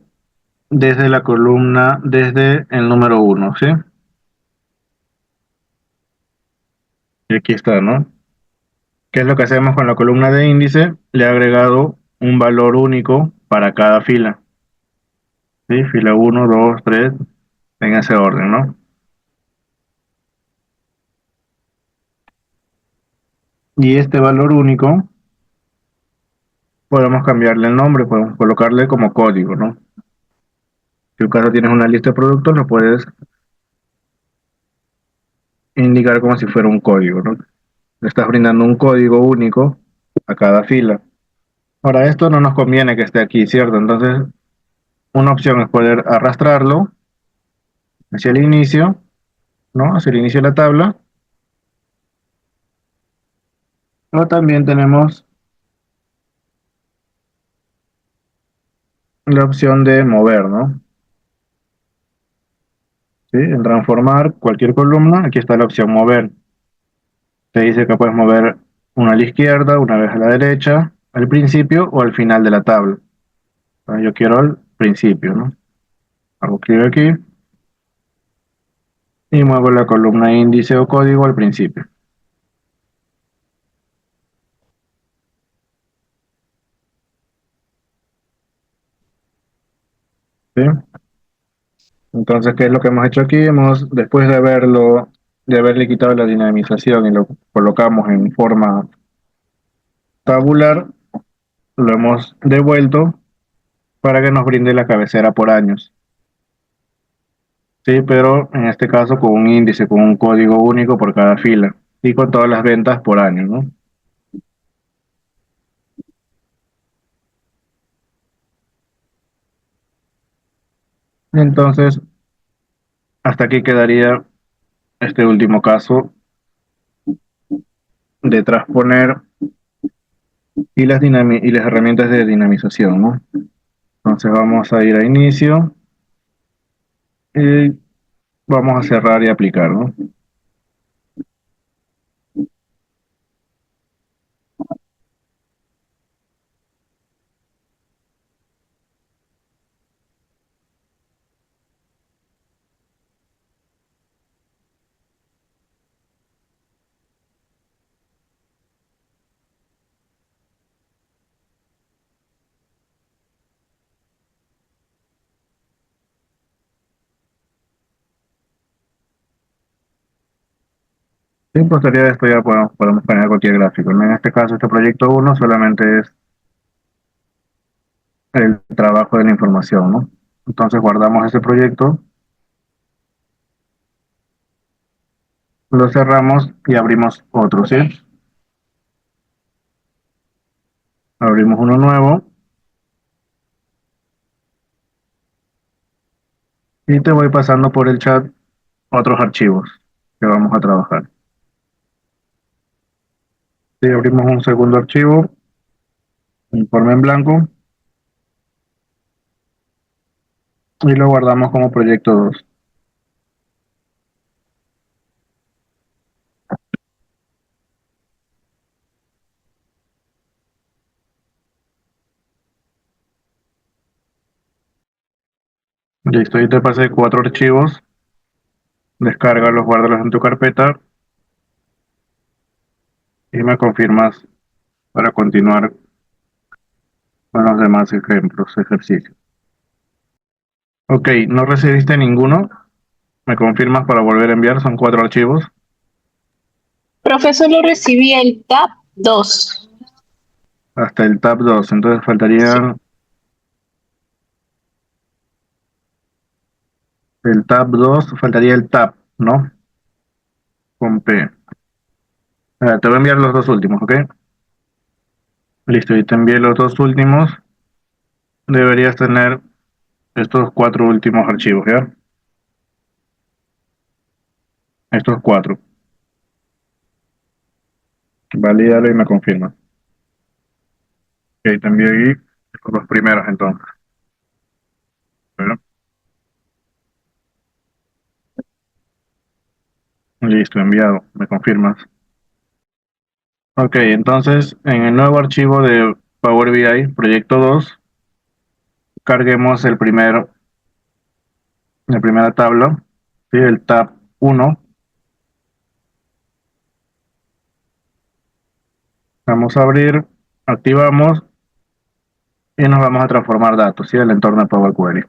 desde la columna, desde el número uno, ¿sí? Y aquí está, ¿no? ¿Qué es lo que hacemos con la columna de índice? Le he agregado un valor único para cada fila, ¿sí? Fila uno, 2, 3, en ese orden, ¿no? Y este valor único podemos cambiarle el nombre, podemos colocarle como código, ¿no? Si en caso tienes una lista de productos, lo puedes indicar como si fuera un código, ¿no? Le estás brindando un código único a cada fila. Ahora, esto no nos conviene que esté aquí, ¿cierto? Entonces, una opción es poder arrastrarlo hacia el inicio, ¿no? Hacia el inicio de la tabla. O también tenemos la opción de mover, ¿no? ¿Sí? En transformar cualquier columna, aquí está la opción mover. Te dice que puedes mover una a la izquierda, una vez a la derecha, al principio o al final de la tabla. Yo quiero al principio, ¿no? Hago clic aquí y muevo la columna índice o código al principio. ¿Sí? Entonces, ¿qué es lo que hemos hecho aquí? Después de haberle quitado la dinamización y lo colocamos en forma tabular, lo hemos devuelto para que nos brinde la cabecera por años. Sí, pero en este caso con un índice, con un código único por cada fila y con todas las ventas por año, ¿no? Entonces, hasta aquí quedaría este último caso de transponer y las herramientas de dinamización, ¿no? Entonces vamos a ir a inicio y vamos a cerrar y aplicar, ¿no? Y posterior a esto ya podemos poner cualquier gráfico, ¿no? En este caso, este proyecto uno solamente es el trabajo de la información, ¿no? Entonces guardamos ese proyecto, lo cerramos y abrimos otro, ¿sí? Abrimos uno nuevo y te voy pasando por el chat otros archivos que vamos a trabajar. Sí, abrimos un segundo archivo, informe en blanco, y lo guardamos como proyecto 2. Listo, y te pasé 4 archivos, descárgalos, guárdalos en tu carpeta y me confirmas para continuar con los demás ejemplos, ejercicios. Ok, no recibiste ninguno. ¿Me confirmas para volver a enviar? Son 4 archivos. Profesor, lo recibí el tab 2. Hasta el tab 2. Entonces Sí. faltarían el tab 2, faltaría el tab, ¿no? Con P. Te voy a enviar los dos últimos, ¿ok? Listo, y te envié los dos últimos. Deberías tener estos 4 últimos archivos, ¿ya? Estos 4. Valídalo y me confirma. Ok, te envié ahí los primeros entonces. ¿Ya? Listo, enviado. ¿Me confirmas? Ok, entonces en el nuevo archivo de Power BI, proyecto 2, carguemos la primera tabla, ¿sí? El tab 1. Vamos a abrir, activamos y nos vamos a transformar datos, ¿sí? El entorno de Power Query.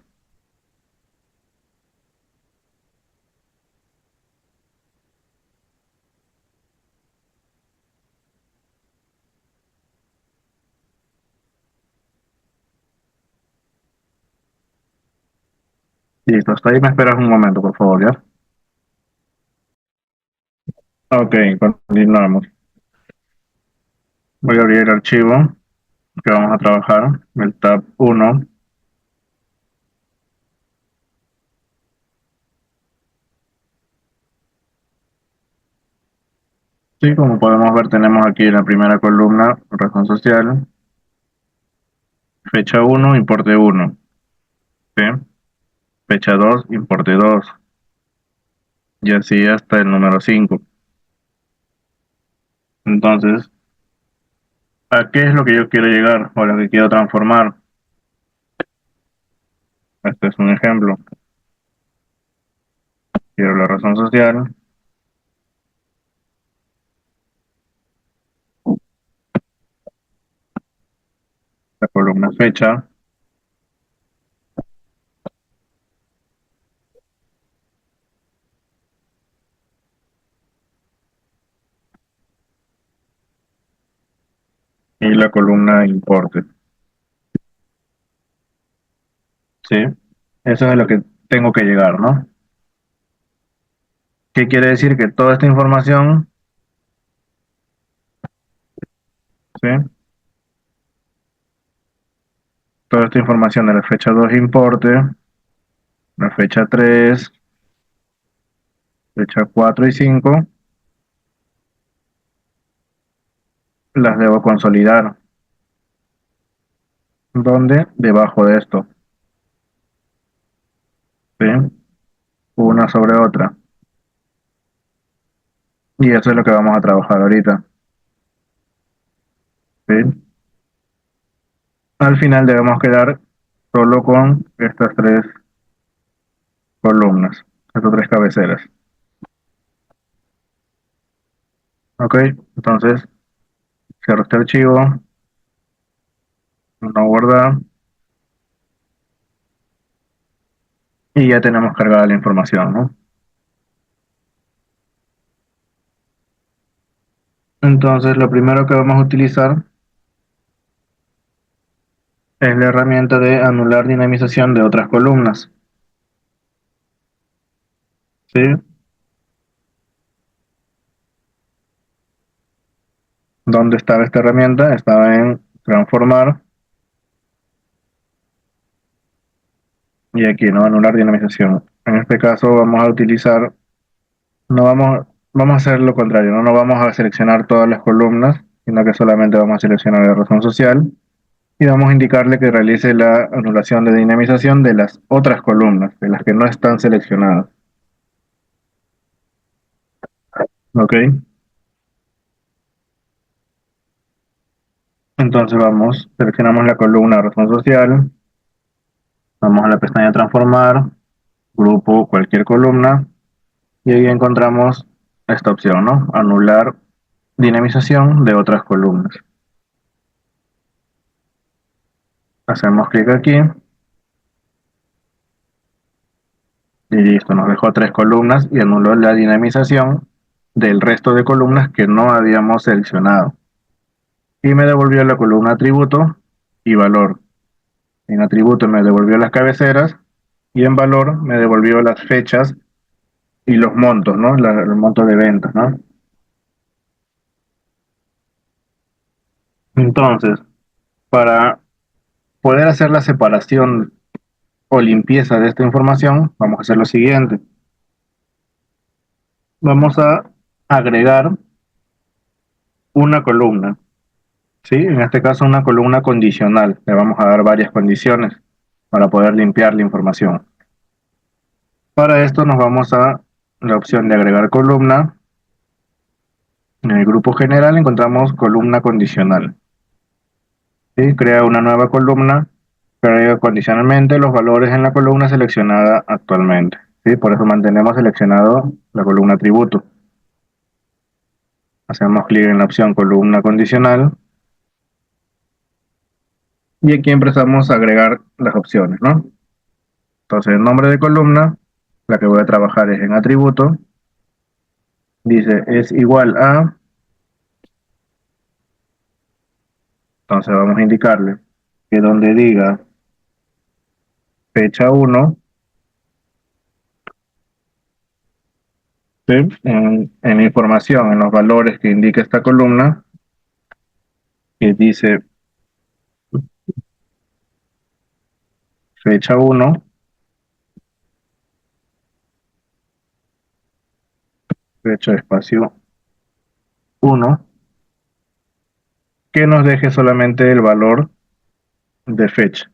Listo, hasta ahí me esperas un momento, por favor, ¿ya? Ok, continuamos. Voy a abrir el archivo que vamos a trabajar, el tab 1. Sí, como podemos ver, tenemos aquí en la primera columna razón social, fecha 1, importe 1, ¿sí? Fecha 2, importe 2, y así hasta el número 5. Entonces, ¿a qué es lo que yo quiero llegar o lo que quiero transformar? Este es un ejemplo. Quiero la razón social, la columna fecha y la columna importe, ¿sí? Eso es a lo que tengo que llegar, ¿no? ¿Qué quiere decir? Que toda esta información, ¿sí? Toda esta información de la fecha 2 importe, la fecha 3, fecha 4 y 5, las debo consolidar. ¿Dónde? Debajo de esto, ¿sí? Una sobre otra. Y eso es lo que vamos a trabajar ahorita, ¿sí? Al final debemos quedar solo con estas 3 columnas, estas 3 cabeceras. Ok, entonces cierro este archivo, no guardar y ya tenemos cargada la información, ¿no? Entonces lo primero que vamos a utilizar es la herramienta de anular dinamización de otras columnas, ¿sí? ¿Dónde estaba esta herramienta? Estaba en transformar y aquí, ¿no? Anular dinamización. En este caso vamos a utilizar, no vamos, vamos a hacer lo contrario, no vamos a seleccionar todas las columnas, sino que solamente vamos a seleccionar la razón social y vamos a indicarle que realice la anulación de dinamización de las otras columnas, de las que no están seleccionadas. ¿Ok? Entonces vamos, seleccionamos la columna razón social, vamos a la pestaña transformar, grupo, cualquier columna, y ahí encontramos esta opción, ¿no? Anular dinamización de otras columnas. Hacemos clic aquí y listo, nos dejó 3 columnas y anuló la dinamización del resto de columnas que no habíamos seleccionado. Y me devolvió la columna atributo y valor. En atributo me devolvió las cabeceras y en valor me devolvió las fechas y los montos, ¿no? El monto de ventas, ¿no? Entonces, para poder hacer la separación o limpieza de esta información, vamos a hacer lo siguiente. Vamos a agregar una columna, ¿sí? En este caso una columna condicional. Le vamos a dar varias condiciones para poder limpiar la información. Para esto nos vamos a la opción de agregar columna. En el grupo general encontramos columna condicional. ¿Sí? Crea una nueva columna, agrega condicionalmente los valores en la columna seleccionada actualmente. ¿Sí? Por eso mantenemos seleccionado la columna atributo. Hacemos clic en la opción columna condicional y aquí empezamos a agregar las opciones, ¿no? Entonces, el nombre de columna, la que voy a trabajar es en atributo, dice es igual a, entonces vamos a indicarle que donde diga fecha 1, ¿sí? En la información, en los valores que indica esta columna, que dice fecha 1, fecha espacio 1, que nos deje solamente el valor de fecha,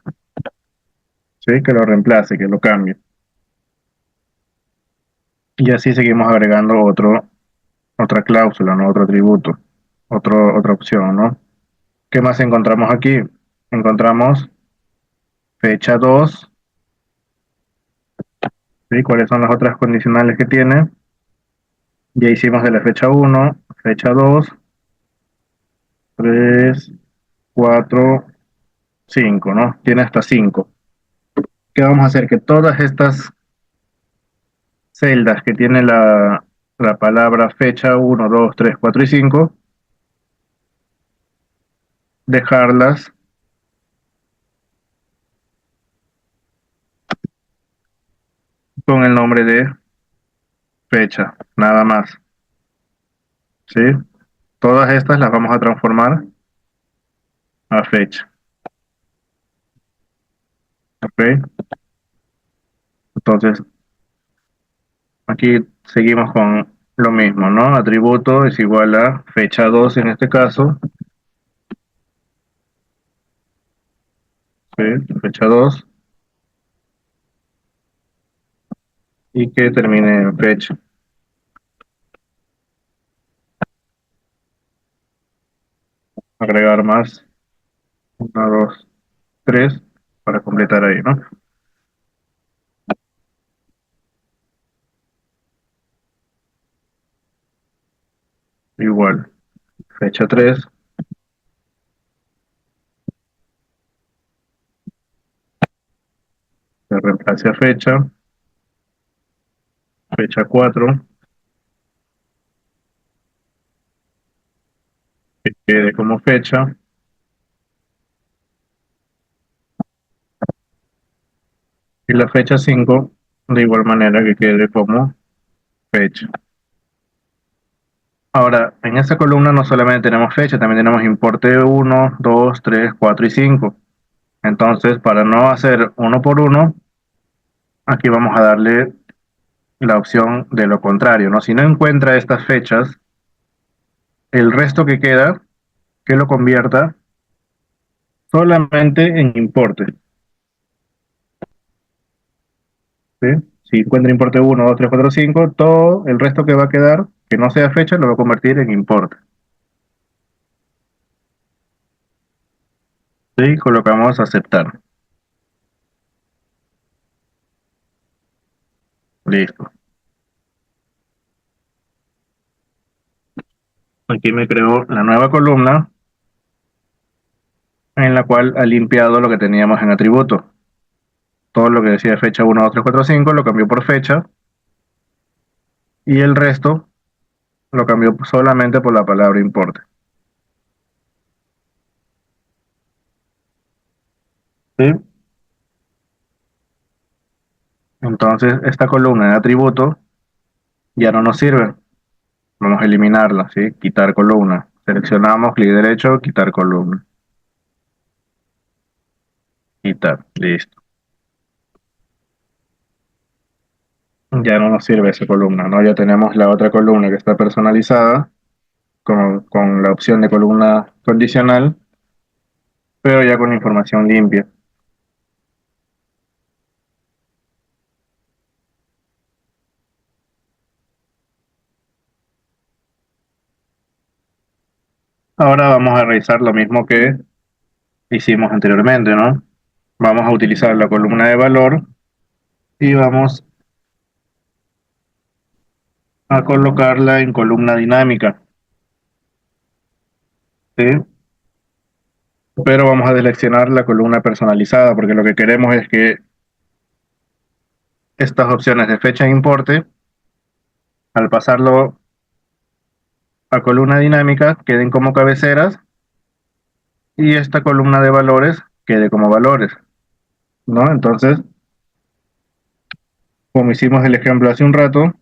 ¿sí? Que lo reemplace, que lo cambie. Y así seguimos agregando otra cláusula, ¿no? Otro atributo, otra opción, ¿no? ¿Qué más encontramos aquí? Encontramos fecha 2, ¿sí? ¿Cuáles son las otras condicionales que tiene? Ya hicimos de la fecha 1, fecha 2, 3, 4, 5, ¿no? Tiene hasta 5. ¿Qué vamos a hacer? Que todas estas celdas que tiene la palabra fecha 1, 2, 3, 4 y 5, dejarlas con el nombre de fecha, nada más, ¿sí? Todas estas las vamos a transformar a fecha, ¿ok? Entonces, aquí seguimos con lo mismo, ¿no? Atributo es igual a fecha 2 en este caso, ¿sí? Fecha 2 y que termine en fecha. Agregar más, 1, 2, 3 para completar ahí, ¿no? Igual, fecha 3, se reemplace a fecha, fecha 4, que quede como fecha, y la fecha 5 de igual manera que quede como fecha. Ahora, en esta columna no solamente tenemos fecha, también tenemos importe 1, 2, 3, 4 y 5. Entonces, para no hacer uno por uno, aquí vamos a darle la opción de lo contrario, ¿no? Si no encuentra estas fechas, el resto que queda, que lo convierta solamente en importe, ¿sí? Si encuentra importe 1, 2, 3, 4, 5, todo el resto que va a quedar, que no sea fecha, lo va a convertir en importe. ¿Sí? Colocamos aceptar. Listo. Aquí me creó la nueva columna en la cual ha limpiado lo que teníamos en atributo. Todo lo que decía fecha 1, 2, 3, 4, 5 lo cambió por fecha y el resto lo cambió solamente por la palabra importe. ¿Sí? Entonces, esta columna de atributo ya no nos sirve. Vamos a eliminarla, ¿sí? Quitar columna. Seleccionamos, clic derecho, quitar columna. Quitar, listo. Ya no nos sirve esa columna, ¿no? Ya tenemos la otra columna que está personalizada con la opción de columna condicional, pero ya con información limpia. Ahora vamos a realizar lo mismo que hicimos anteriormente, ¿no? Vamos a utilizar la columna de valor y vamos a colocarla en columna dinámica, ¿sí? Pero vamos a seleccionar la columna personalizada porque lo que queremos es que estas opciones de fecha e importe, al pasarlo a columna dinámica, queden como cabeceras y esta columna de valores quede como valores, ¿no? Entonces, como hicimos el ejemplo hace un rato,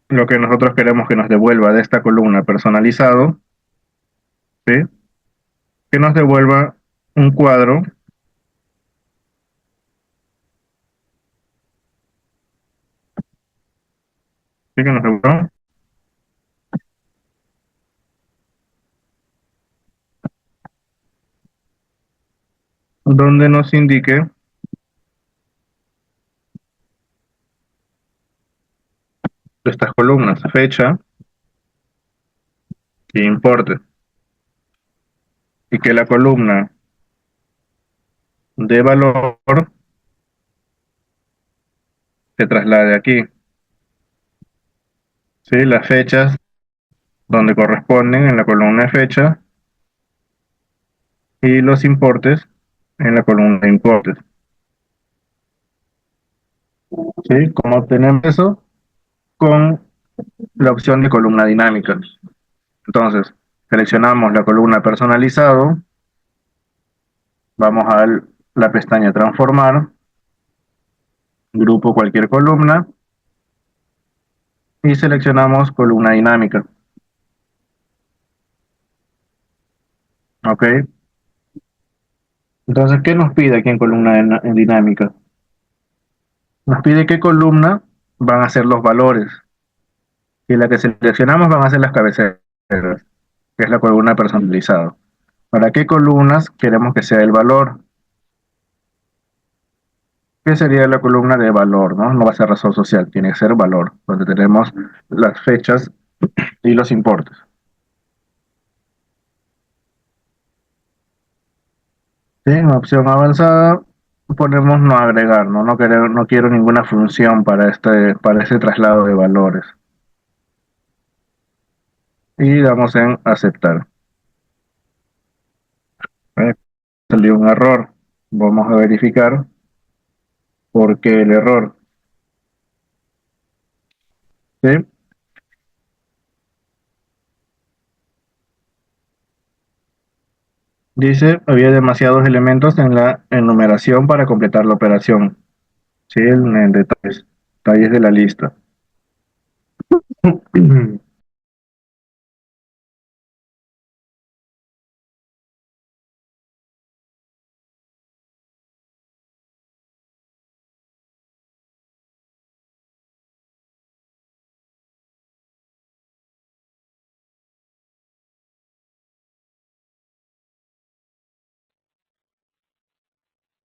lo que nosotros queremos que nos devuelva de esta columna personalizado, ¿sí? Que nos devuelva un cuadro, ¿sí? Que nos devuelva, donde nos indique estas columnas, fecha y importe, y que la columna de valor se traslade aquí, ¿sí? Las fechas donde corresponden en la columna de fecha y los importes en la columna de importes, ¿sí? ¿Cómo obtenemos eso? Con la opción de columna dinámica. Entonces, seleccionamos la columna personalizado, vamos a la pestaña transformar, grupo cualquier columna y seleccionamos columna dinámica. ¿Ok? Entonces, ¿qué nos pide aquí en columna en dinámica? Nos pide qué columna van a ser los valores y la que seleccionamos van a ser las cabeceras, que es la columna personalizada. ¿Para qué columnas queremos que sea el valor? ¿Qué sería la columna de valor? No va a ser razón social, tiene que ser valor, donde tenemos las fechas y los importes. ¿Sí? En opción avanzada ponemos no agregar, no quiero ninguna función para este traslado de valores. Y damos en aceptar. Salió un error. Vamos a verificar por qué el error. ¿Sí? Dice, había demasiados elementos en la enumeración para completar la operación. Sí, en detalles de la lista.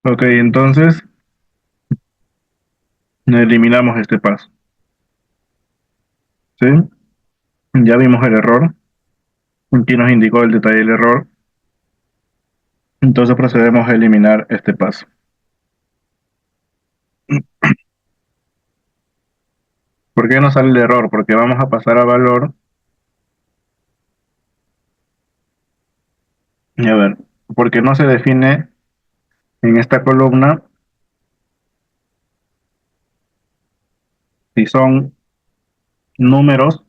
Ok, entonces eliminamos este paso. ¿Sí? Ya vimos el error. Aquí nos indicó el detalle del error. Entonces procedemos a eliminar este paso. ¿Por qué nos sale el error? Porque vamos a pasar a valor, Y a ver, porque no se define en esta columna si son números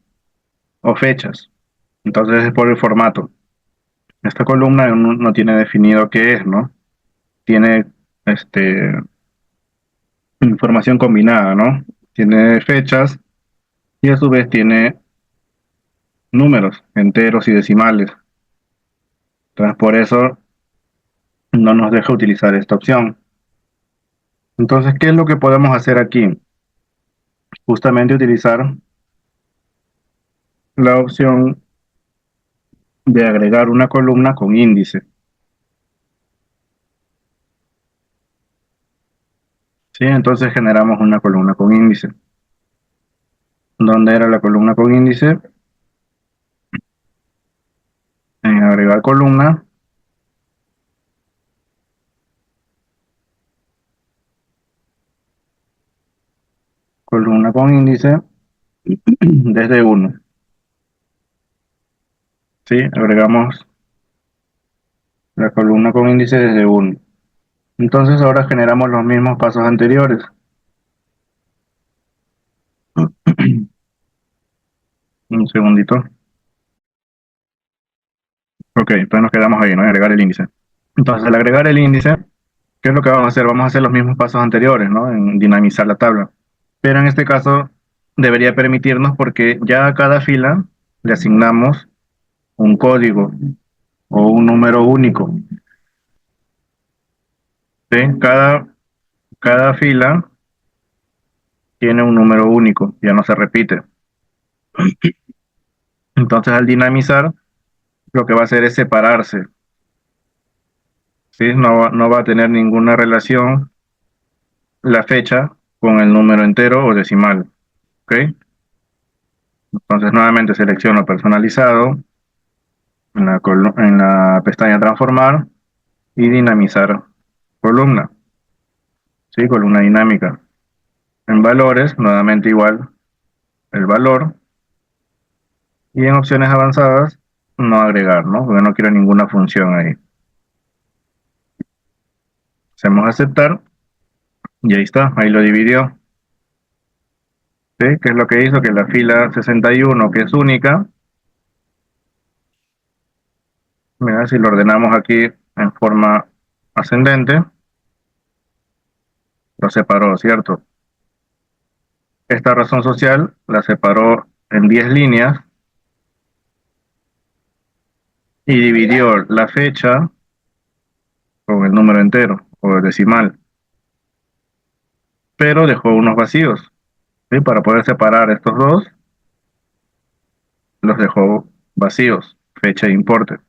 o fechas. Entonces es por el formato. Esta columna no tiene definido qué es, ¿no? Tiene este, información combinada, ¿no? Tiene fechas y a su vez tiene números enteros y decimales. Entonces por eso no nos deja utilizar esta opción. Entonces, ¿qué es lo que podemos hacer aquí? Justamente utilizar la opción de agregar una columna con índice. ¿Sí? Entonces generamos una columna con índice. ¿Dónde era la columna con índice? En agregar columna, columna con índice desde 1. ¿Sí? Agregamos la columna con índice desde 1. Entonces ahora generamos los mismos pasos anteriores. Un segundito. Ok, entonces nos quedamos ahí, ¿no? En agregar el índice. Entonces al agregar el índice, ¿qué es lo que vamos a hacer? Vamos a hacer los mismos pasos anteriores, ¿no? En dinamizar la tabla. Pero en este caso debería permitirnos porque ya a cada fila le asignamos un código o un número único. ¿Sí? Cada fila tiene un número único, ya no se repite. Entonces al dinamizar, lo que va a hacer es separarse. ¿Sí? No va a tener ninguna relación la fecha con el número entero o decimal. ¿Ok? Entonces nuevamente selecciono personalizado en la pestaña transformar y dinamizar columna. ¿Sí? Columna dinámica. En valores, nuevamente igual el valor. Y en opciones avanzadas, no agregar, ¿no? Porque no quiero ninguna función ahí. Hacemos aceptar y ahí está, ahí lo dividió. ¿Sí? ¿Qué es lo que hizo? Que la fila 61, que es única, mira, si lo ordenamos aquí en forma ascendente, lo separó, ¿cierto? Esta razón social la separó en 10 líneas y dividió la fecha con el número entero o el decimal, pero dejó unos vacíos. ¿Sí? Para poder separar estos dos, los dejó vacíos, fecha e importe.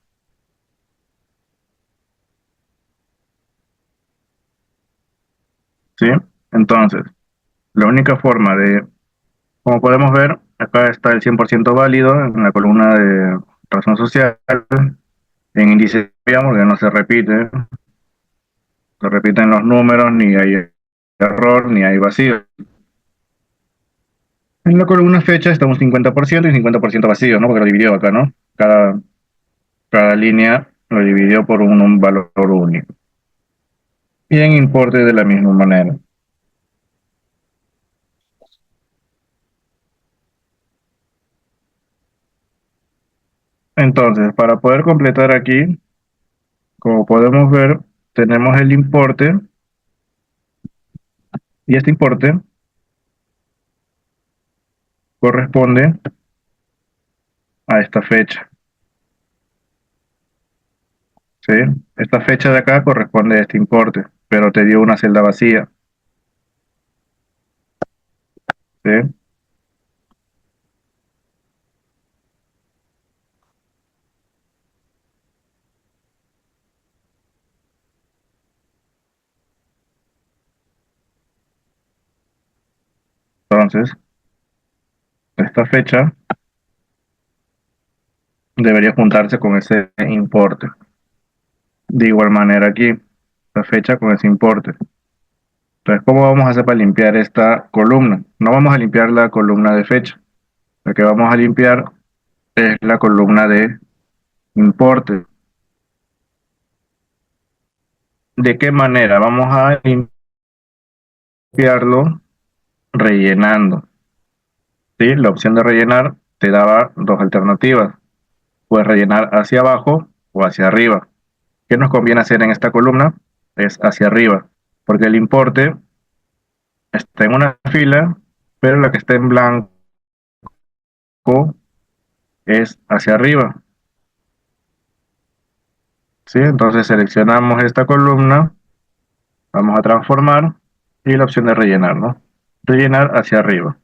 ¿Sí? Entonces, la única forma de, como podemos ver, acá está el 100% válido en la columna de razón social, en índice, digamos, que no se repiten los números, ni hay error, ni hay vacío. En la columna fecha estamos 50% y 50% vacío, ¿no? Porque lo dividió acá, ¿no? Cada línea lo dividió por un valor único. Y en importe de la misma manera. Entonces, para poder completar aquí, como podemos ver, tenemos el importe y este importe corresponde a esta fecha. ¿Sí? Esta fecha de acá corresponde a este importe, pero te dio una celda vacía. ¿Sí? Entonces, esta fecha debería juntarse con ese importe. De igual manera aquí, esta fecha con ese importe. Entonces, ¿cómo vamos a hacer para limpiar esta columna? No vamos a limpiar la columna de fecha. Lo que vamos a limpiar es la columna de importe. ¿De qué manera? Vamos a limpiarlo rellenando. ¿Sí? La opción de rellenar te daba dos alternativas. Puedes rellenar hacia abajo o hacia arriba. ¿Qué nos conviene hacer en esta columna? Es hacia arriba, porque el importe está en una fila, pero la que está en blanco es hacia arriba. ¿Sí? Entonces seleccionamos esta columna, vamos a transformar y la opción de rellenar, ¿no? Rellenar hacia arriba.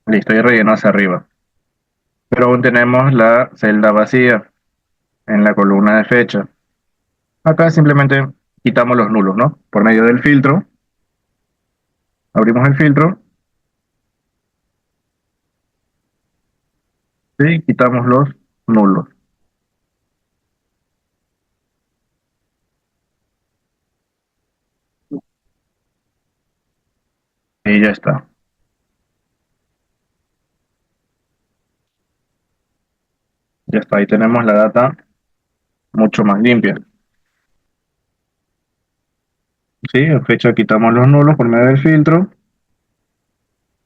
Listo, y relleno hacia arriba. Pero aún tenemos la celda vacía en la columna de fecha. Acá simplemente quitamos los nulos, ¿no? Por medio del filtro, abrimos el filtro, y quitamos los nulos. Y ya está. Ya está, ahí tenemos la data mucho más limpia. Sí, en fecha quitamos los nulos por medio del filtro.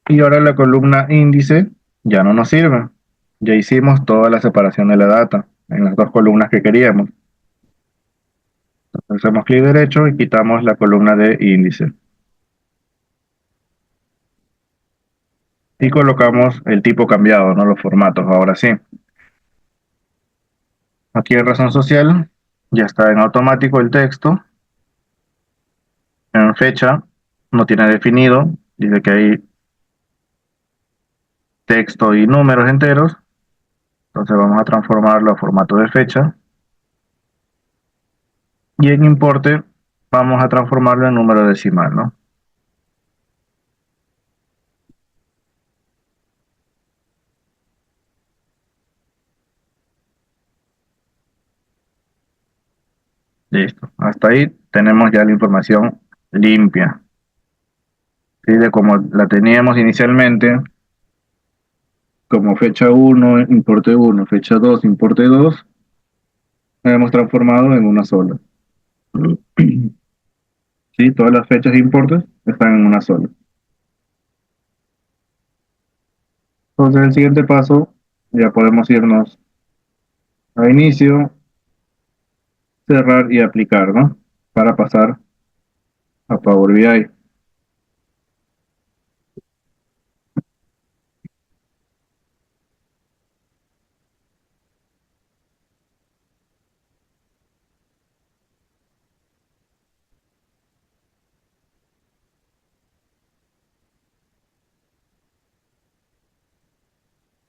Y ahora la columna índice ya no nos sirve. Ya hicimos toda la separación de la data en las dos columnas que queríamos. Entonces hacemos clic derecho y quitamos la columna de índice. Y colocamos el tipo cambiado, no los formatos, ahora sí. Aquí en razón social ya está en automático el texto. En fecha no tiene definido, dice que hay texto y números enteros. Entonces vamos a transformarlo a formato de fecha. Y en importe vamos a transformarlo en número decimal, ¿no? Listo. Hasta ahí tenemos ya la información limpia. ¿Sí? De como la teníamos inicialmente, como fecha importe uno, fecha 2 importe 2, la hemos transformado en una sola. ¿Sí? Todas las fechas de importes están en una sola. Entonces, el siguiente paso, ya podemos irnos a inicio, cerrar y aplicar, ¿no? Para pasar a Power BI.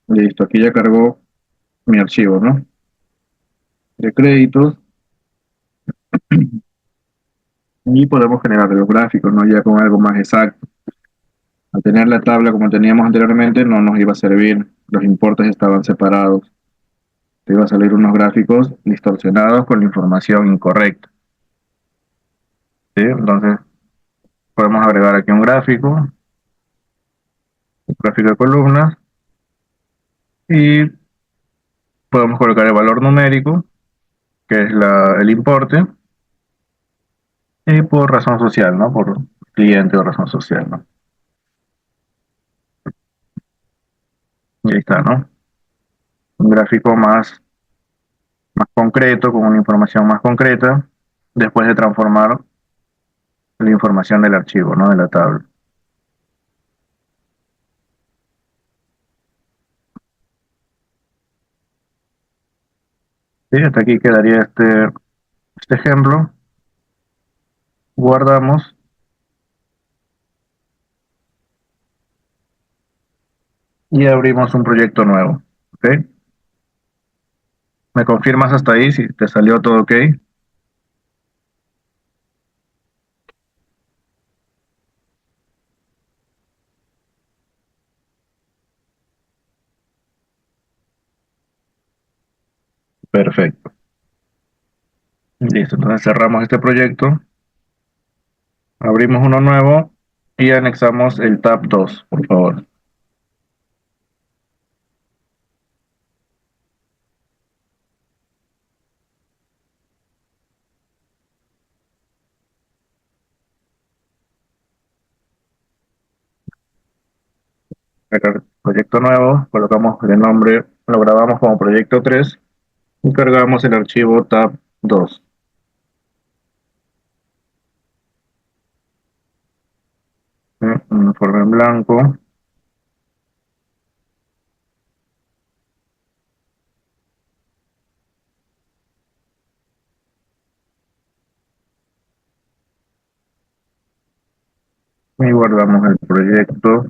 Listo, aquí ya cargó mi archivo, ¿no? De créditos. Y podemos generar los gráficos, ¿no? Ya con algo más exacto. Al tener la tabla como teníamos anteriormente, no nos iba a servir. Los importes estaban separados. Te iba a salir unos gráficos distorsionados con la información incorrecta. ¿Sí? Entonces, podemos agregar aquí un gráfico de columnas, y podemos colocar el valor numérico, que es el importe, y por razón social, ¿no? Por cliente o razón social, ¿no? Y ahí está, ¿no? Un gráfico más concreto, con una información más concreta, después de transformar la información del archivo, ¿no? De la tabla. Sí, hasta aquí quedaría este ejemplo. Guardamos y abrimos un proyecto nuevo. ¿Ok? ¿Me confirmas hasta ahí si te salió todo ok? Perfecto. Listo, entonces cerramos este proyecto, abrimos uno nuevo y anexamos el tab 2, por favor. Crear proyecto nuevo, colocamos el nombre, lo grabamos como proyecto 3 y cargamos el archivo tab 2. Un informe en blanco. Y guardamos el proyecto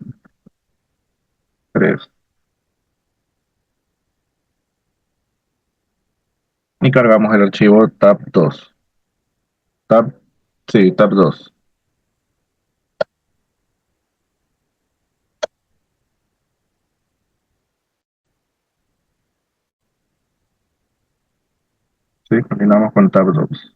3. Y cargamos el archivo tab 2. Tab, sí, tab 2. Sí, continuamos con tab 2.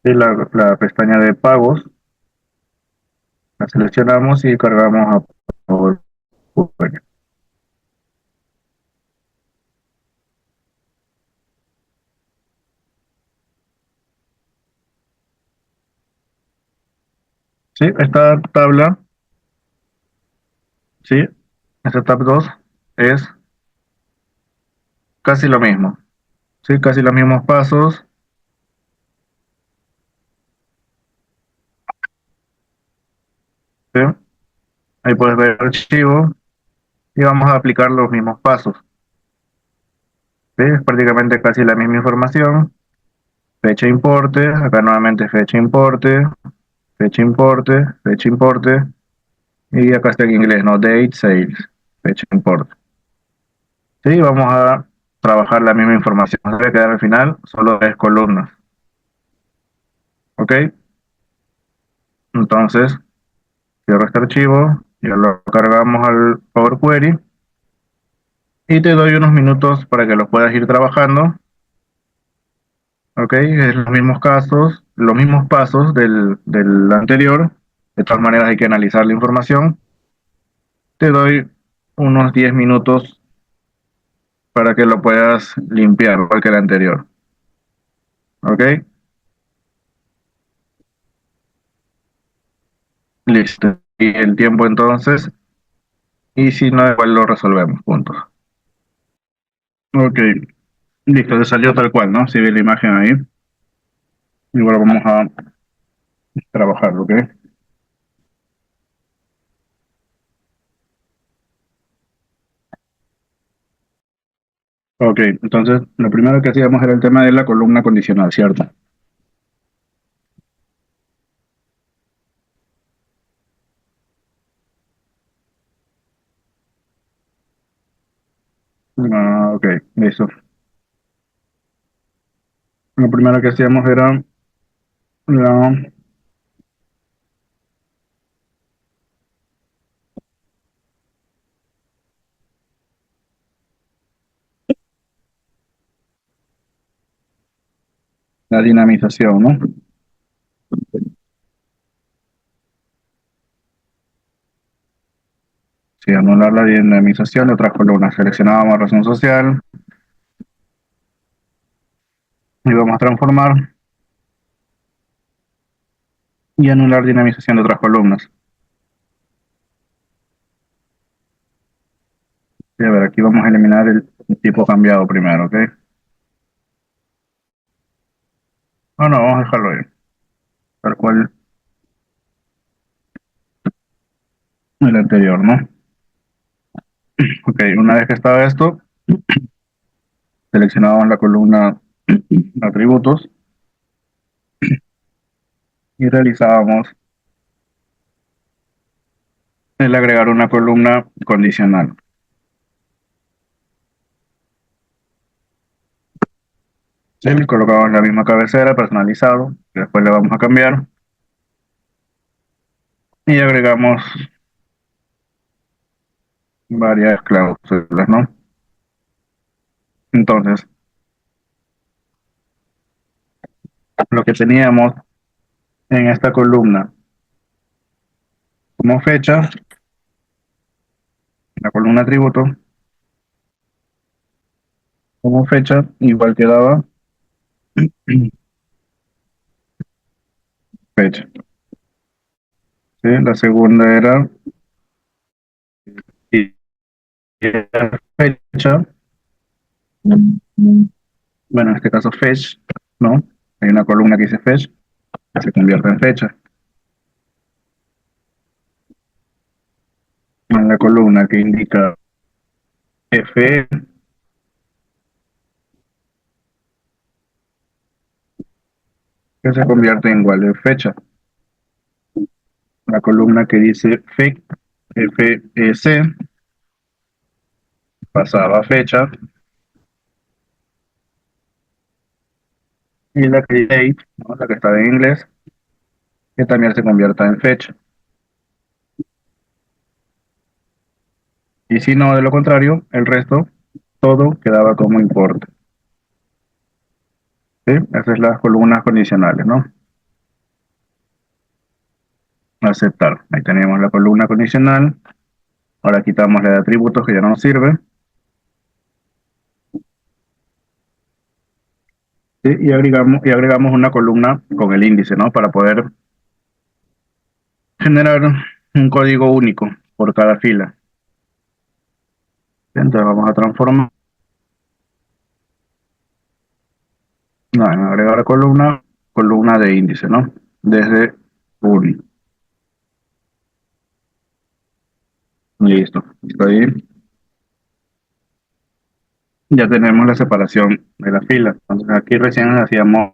Y la pestaña de pagos la seleccionamos y cargamos a PowerPoint. Sí, esta tabla, sí, esta tab 2 es casi lo mismo. Sí, casi los mismos pasos. ¿Sí? Ahí puedes ver el archivo y vamos a aplicar los mismos pasos. ¿Sí? Es prácticamente casi la misma información. Fecha importe, acá nuevamente fecha importe, fecha importe, fecha importe, y acá está en inglés, ¿no? Date, sales, fecha importe. Sí, vamos a trabajar la misma información. Debe quedar al final, solo es columnas. ¿Ok? Entonces, cierro este archivo, ya lo cargamos al Power Query y te doy unos minutos para que lo puedas ir trabajando. ¿Ok? Es los mismos casos, los mismos pasos del anterior. De todas maneras hay que analizar la información. Te doy unos 10 minutos para que lo puedas limpiar, igual que el anterior. ¿Ok? Listo. Y el tiempo entonces, y si no, igual lo resolvemos juntos. Ok, listo, te salió tal cual, ¿no? Si ve la imagen ahí. Igual vamos a trabajar, ¿ok? Ok, entonces lo primero que hacíamos era el tema de la columna condicional, ¿cierto? Ah, ok, listo. Lo primero que hacíamos era la, la dinamización, ¿no? Sí, anular la dinamización de otras columnas. Seleccionábamos razón social y vamos a transformar y anular dinamización de otras columnas. Y a ver, aquí vamos a eliminar el tipo cambiado primero, ¿ok? No, no, vamos a dejarlo ahí, tal cual el anterior, ¿no? Ok, una vez que estaba esto, seleccionábamos la columna atributos y realizábamos el agregar una columna condicional. Sí, colocamos la misma cabecera, personalizado, después le vamos a cambiar y agregamos varias cláusulas, ¿no? Entonces, lo que teníamos en esta columna como fecha, la columna atributo, como fecha, igual quedaba fecha. ¿Sí? La segunda era y era fecha, bueno, en este caso fetch, ¿no? Hay una columna que dice fetch, que se convierte en fecha. En la columna que indica F, que se convierte en igual de fecha. La columna que dice FEC, FEC, pasaba a fecha. Y la que dice date, ¿no? La que está en inglés, que también se convierta en fecha. Y si no, de lo contrario, el resto, todo quedaba como importe. ¿Sí? Esas son las columnas condicionales, ¿no? Aceptar. Ahí tenemos la columna condicional. Ahora quitamos la de atributos que ya no nos sirve. ¿Sí? Y agregamos una columna con el índice, ¿no? Para poder generar un código único por cada fila. Entonces vamos a transformar, no, en agregar columna, columna de índice, ¿no? Desde 1. Listo. Está ahí. Ya tenemos la separación de la fila. Entonces aquí recién hacíamos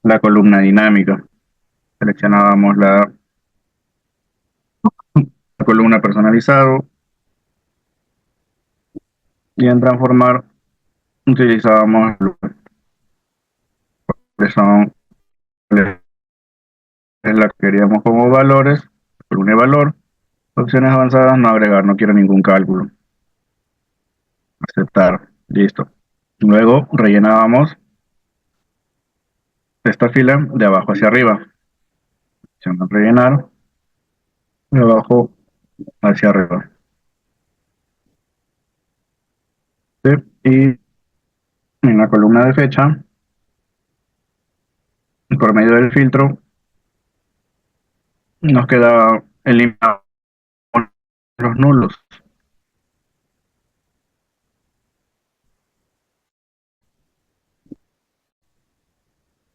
la columna dinámica. Seleccionábamos la columna personalizado y en transformar utilizábamos que son es la que queríamos como valores, columna de valor. Opciones avanzadas, no agregar, no quiero ningún cálculo. Aceptar. Listo. Luego rellenábamos esta fila de abajo hacia arriba. Opción de rellenar, de abajo hacia arriba. ¿Sí? Y en la columna de fecha, por medio del filtro, nos queda eliminar los nulos.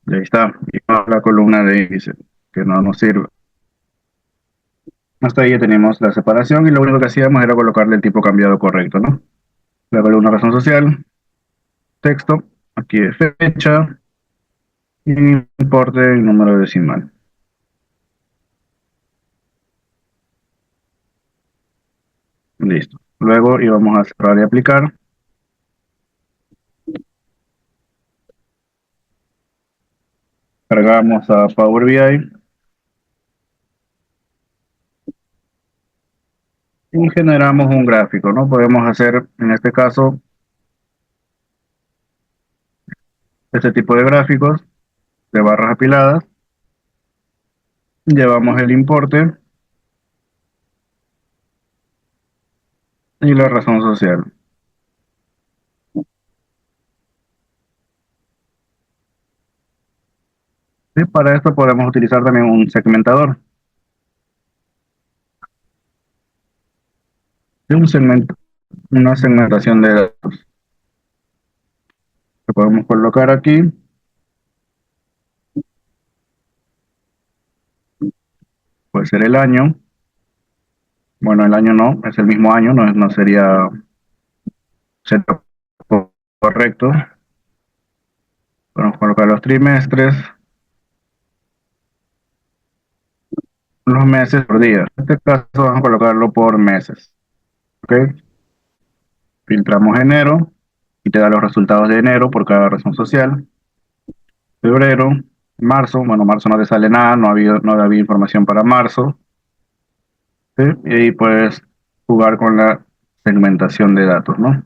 Y ahí está. Y la columna de índice, que no nos sirve. Hasta ahí ya tenemos la separación y lo único que hacíamos era colocarle el tipo cambiado correcto, ¿no? La columna razón social, texto, aquí es fecha, y importe y número decimal. Listo. Luego íbamos a cerrar y aplicar. Cargamos a Power BI y generamos un gráfico, ¿no? Podemos hacer, en este caso, este tipo de gráficos de barras apiladas. Llevamos el importe y la razón social. Y para esto podemos utilizar también un segmentador. Y una segmentación de datos que podemos colocar aquí. Puede ser el año. Bueno, el año no, es el mismo año, no sería correcto. Podemos colocar los trimestres, los meses por día. En este caso vamos a colocarlo por meses. ¿Ok? Filtramos enero y te da los resultados de enero por cada razón social. Febrero, marzo, bueno, marzo no te sale nada, no había información para marzo. ¿Sí? Y ahí puedes jugar con la segmentación de datos, ¿no?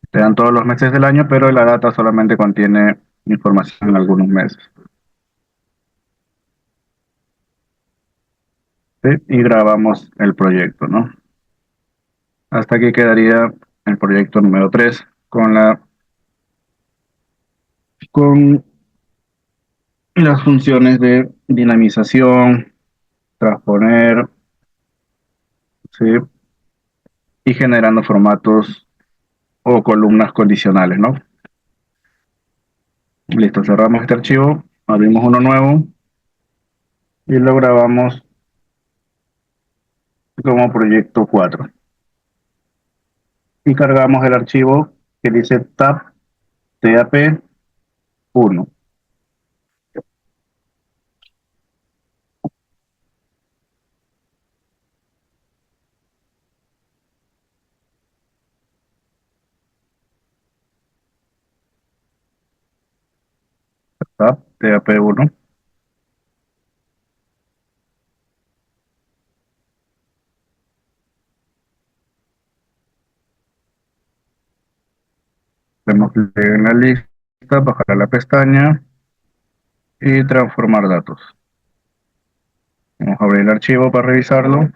Te dan todos los meses del año, pero la data solamente contiene información en algunos meses. ¿Sí? Y grabamos el proyecto, ¿no? Hasta aquí quedaría el proyecto número 3 con las funciones de dinamización, transponer, ¿sí? Y generando formatos o columnas condicionales, ¿no? Listo, cerramos este archivo, abrimos uno nuevo y lo grabamos como proyecto 4. Y cargamos el archivo que dice tap 1. Tap 1. Demos clic en la lista, bajar a la pestaña y transformar datos. Vamos a abrir el archivo para revisarlo.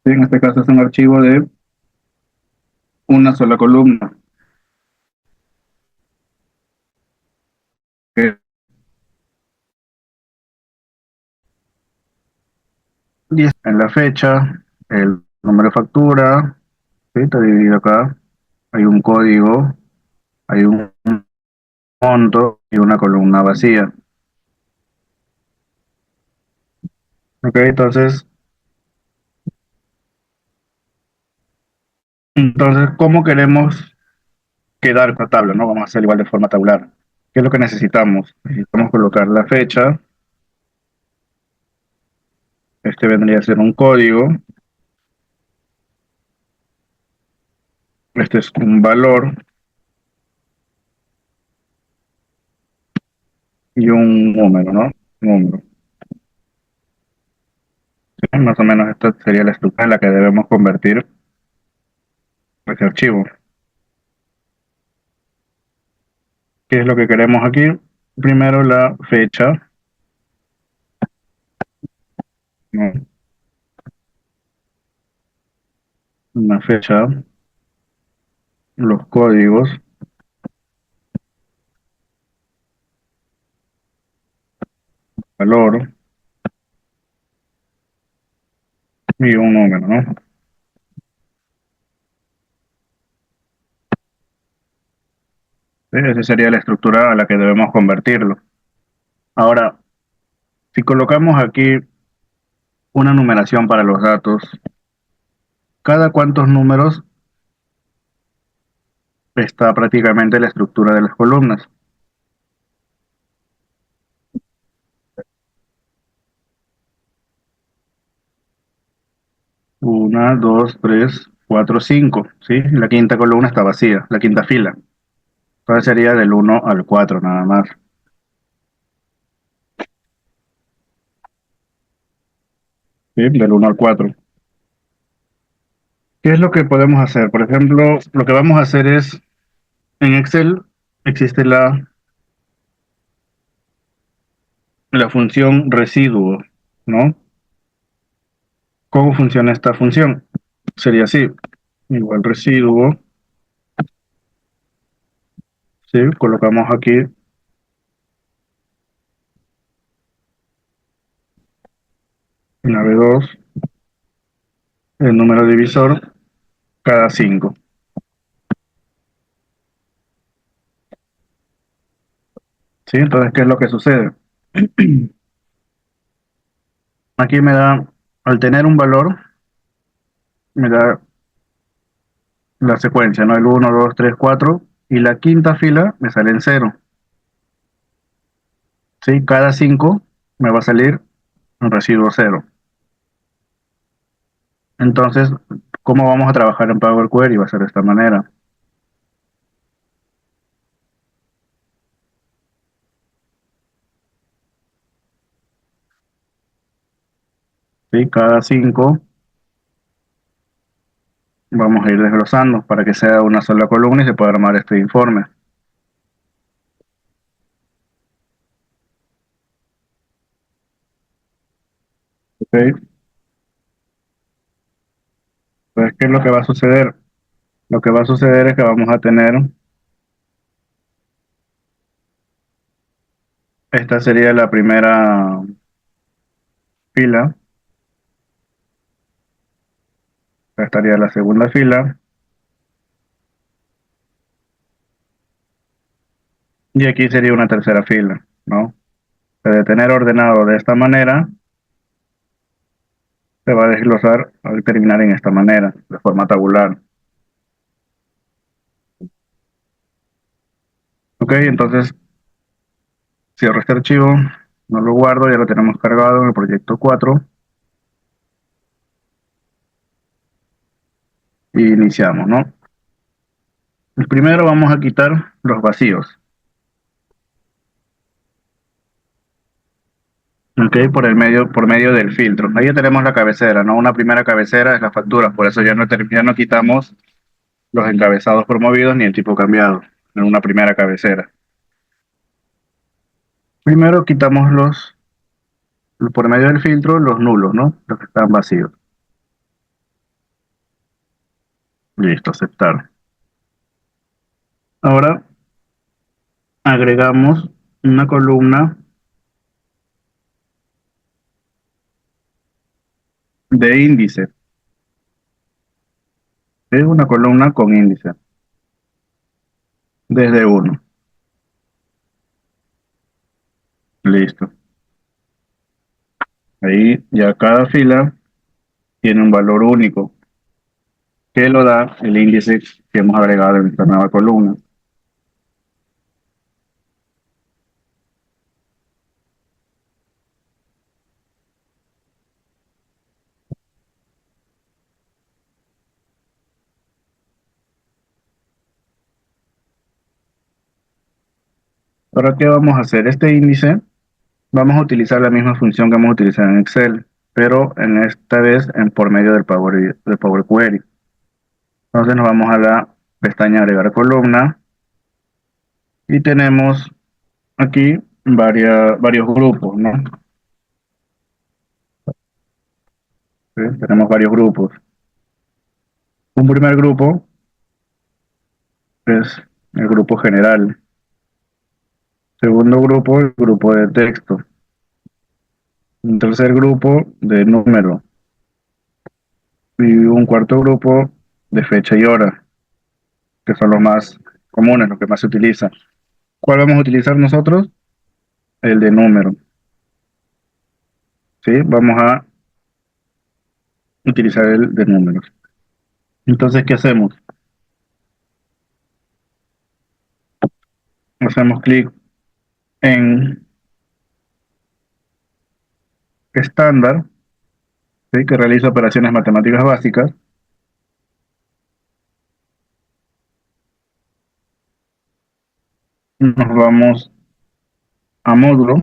Sí, en este caso es un archivo de una sola columna. Que en la fecha, el número de factura, ¿sí? Está dividido acá. Hay un código, hay un monto y una columna vacía. Ok, entonces, ¿cómo queremos quedar esta tabla? ¿No? Vamos a hacer igual de forma tabular. ¿Qué es lo que necesitamos? Necesitamos colocar la fecha. Este vendría a ser un código. Este es un valor y un número, ¿no? Número. Sí, más o menos esta sería la estructura en la que debemos convertir este archivo. ¿Qué es lo que queremos aquí? Primero la fecha, ¿no? Una fecha, los códigos, valor y un número, ¿no? Sí, esa sería la estructura a la que debemos convertirlo. Ahora, si colocamos aquí una numeración para los datos, ¿cada cuántos números está prácticamente la estructura de las columnas? Una, dos, tres, cuatro, cinco, ¿sí? La quinta columna está vacía, la quinta fila. Entonces sería del 1 al 4 nada más. ¿Sí? Del 1 al 4. ¿Qué es lo que podemos hacer? Por ejemplo, lo que vamos a hacer es, en Excel existe la función residuo, ¿no? ¿Cómo funciona esta función? Sería así, igual residuo, ¿sí? Colocamos aquí en la B2 el número divisor cada 5, ¿sí? Entonces, ¿qué es lo que sucede? Aquí me da, al tener un valor, me da la secuencia, ¿no? El 1, 2, 3, 4 y la quinta fila me sale en 0, ¿sí? Cada 5 me va a salir un residuo 0. Entonces, ¿cómo vamos a trabajar en Power Query? Va a ser de esta manera, ¿sí? Cada 5 vamos a ir desglosando para que sea una sola columna y se pueda armar este informe. ¿Ok? Pues, ¿qué es lo que va a suceder? Lo que va a suceder es que vamos a tener, esta sería la primera fila, esta estaría la segunda fila, y aquí sería una tercera fila, ¿no? De tener ordenado de esta manera, se va a desglosar al terminar en esta manera, de forma tabular. Ok, entonces cierro este archivo, no lo guardo, ya lo tenemos cargado en el proyecto 4 y iniciamos, ¿no? Primero vamos a quitar los vacíos, ok, por medio del filtro. Ahí ya tenemos la cabecera, ¿no? Una primera cabecera es la factura, por eso ya no quitamos los encabezados promovidos ni el tipo cambiado en una primera cabecera. Primero quitamos por medio del filtro, los nulos, ¿no? Los que están vacíos. Listo, aceptar. Ahora agregamos una columna de índice. Es una columna con índice, desde 1. Listo. Ahí ya cada fila tiene un valor único que lo da el índice que hemos agregado en esta nueva columna. Ahora, ¿qué vamos a hacer? Este índice vamos a utilizar la misma función que hemos utilizado en Excel, pero en esta vez por medio del Power Query. Entonces nos vamos a la pestaña agregar columna y tenemos aquí varios grupos, ¿no? ¿Sí? Tenemos varios grupos. Un primer grupo es el grupo general. Segundo grupo, el grupo de texto. Un tercer grupo de número. Y un cuarto grupo de fecha y hora, que son los más comunes, los que más se utilizan. ¿Cuál vamos a utilizar nosotros? El de número. ¿Sí? Vamos a utilizar el de números. Entonces, ¿qué hacemos? Hacemos clic en estándar, ¿sí? Que realiza operaciones matemáticas básicas. Nos vamos a módulo.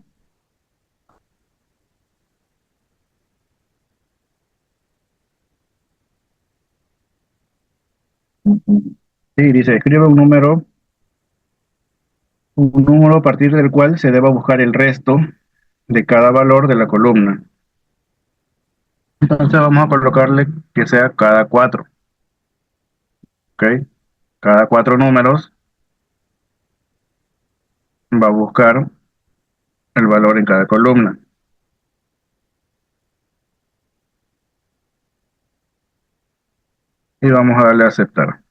Sí, dice, escribe un número a partir del cual se deba buscar el resto de cada valor de la columna. Entonces vamos a colocarle que sea cada 4, ¿ok? Cada 4 números va a buscar el valor en cada columna. Y vamos a darle a aceptar.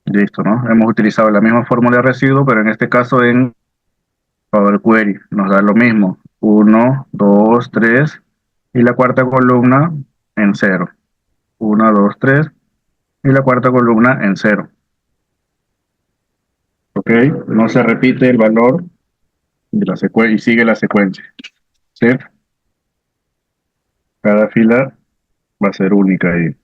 Listo, ¿no? Hemos utilizado la misma fórmula de residuo, pero en este caso en Power Query. Nos da lo mismo. 1, 2, 3 y la cuarta columna en 0. 1, 2, 3 y la cuarta columna en 0. ¿Ok? No se repite el valor de la y sigue la secuencia. ¿Sí? Cada fila va a ser única ahí.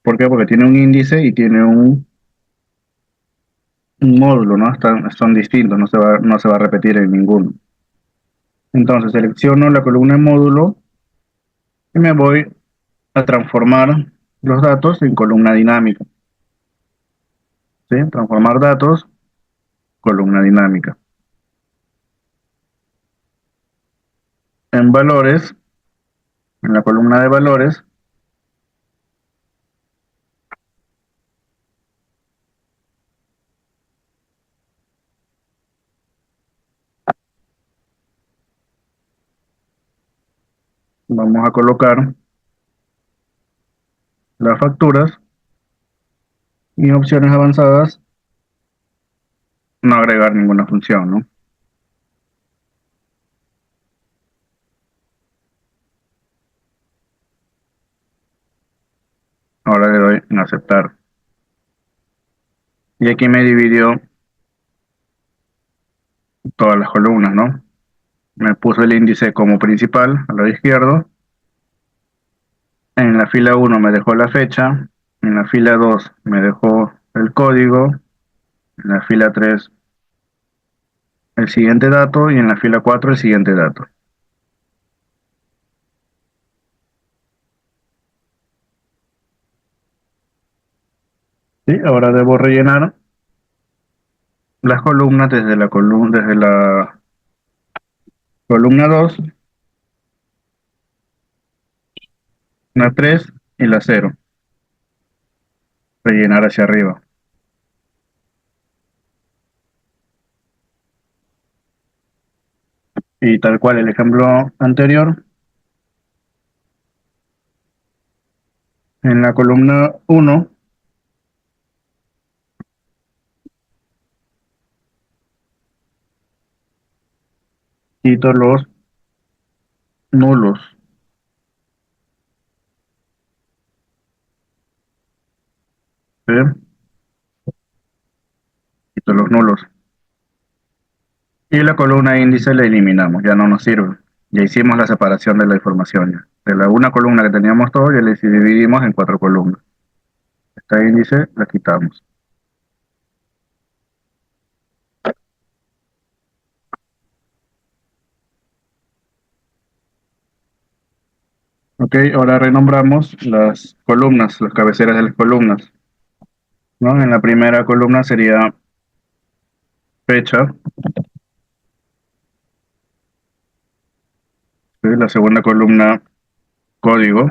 ¿Por qué? Porque tiene un índice y tiene un módulo, ¿no? Son distintos, no se va a repetir en ninguno. Entonces selecciono la columna en módulo y me voy a transformar los datos en columna dinámica. ¿Sí? Transformar datos, columna dinámica. En valores, en la columna de valores, vamos a colocar las facturas y opciones avanzadas, no agregar ninguna función, ¿no? Ahora le doy en aceptar. Y aquí me dividió todas las columnas, ¿no? Me puso el índice como principal, al lado izquierdo. En la fila 1 me dejó la fecha. En la fila 2 me dejó el código. En la fila 3 el siguiente dato. Y en la fila 4 el siguiente dato. ¿Sí? Ahora debo rellenar las columnas desde la columna 2, la 3 y la 0. Rellenar hacia arriba. Y tal cual el ejemplo anterior, en la columna 1 quito los nulos. ¿Sí? Quito los nulos. Y la columna índice la eliminamos, ya no nos sirve. Ya hicimos la separación de la información. Ya. De la una columna que teníamos todo, ya la dividimos en 4 columnas. Esta índice la quitamos. Ok, ahora renombramos las columnas, las cabeceras de las columnas. ¿No? En la primera columna sería fecha. ¿Sí? La segunda columna, código.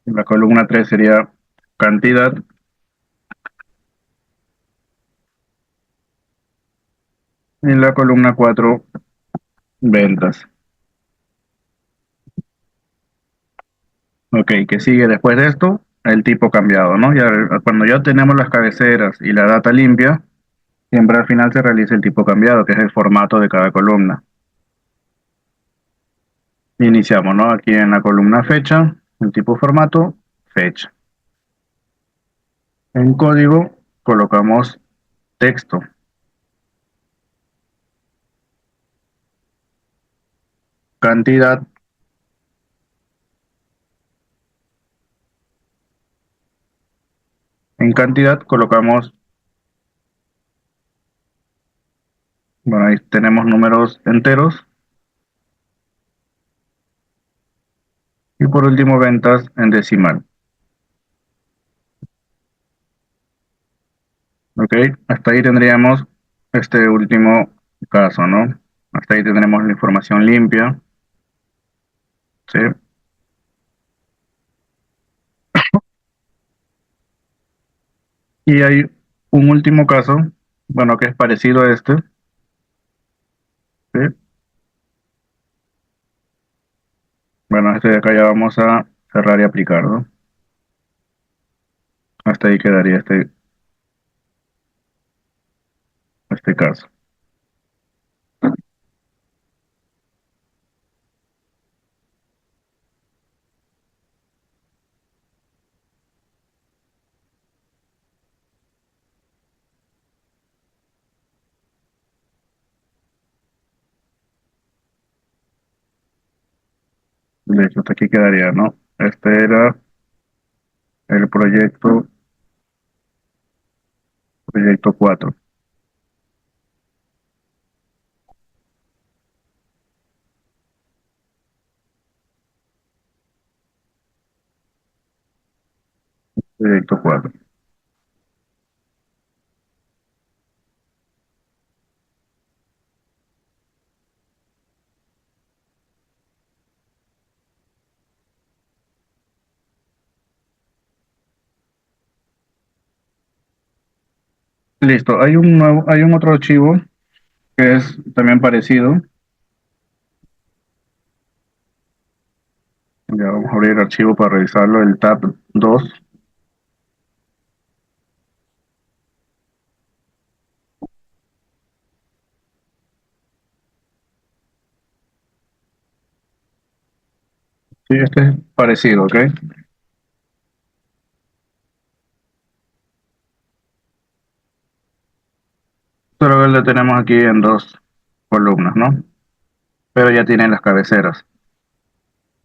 La columna 3 sería cantidad. Y la columna 4 ventas. Ok, ¿qué sigue después de esto? El tipo cambiado, ¿no? Ya cuando ya tenemos las cabeceras y la data limpia, siempre al final se realiza el tipo cambiado, que es el formato de cada columna. Iniciamos, ¿no? Aquí en la columna fecha, el tipo formato, fecha. En código colocamos texto. Cantidad, en cantidad colocamos, bueno, ahí tenemos números enteros. Y por último, ventas en decimal. Ok, hasta ahí tendríamos este último caso, ¿no? Hasta ahí tendremos la información limpia, ¿sí? Y hay un último caso, bueno, que es parecido a este, ¿sí? Bueno, este de acá ya vamos a cerrar y aplicar, ¿no? Hasta ahí quedaría este caso. De hecho, hasta aquí quedaría, ¿no? Este era el proyecto 4. Proyecto 4. Listo, hay un otro archivo que es también parecido. Ya vamos a abrir el archivo para revisarlo, el tab 2. Sí, este es parecido, ¿ok? Solo que lo tenemos aquí en dos columnas, ¿no? Pero ya tiene las cabeceras.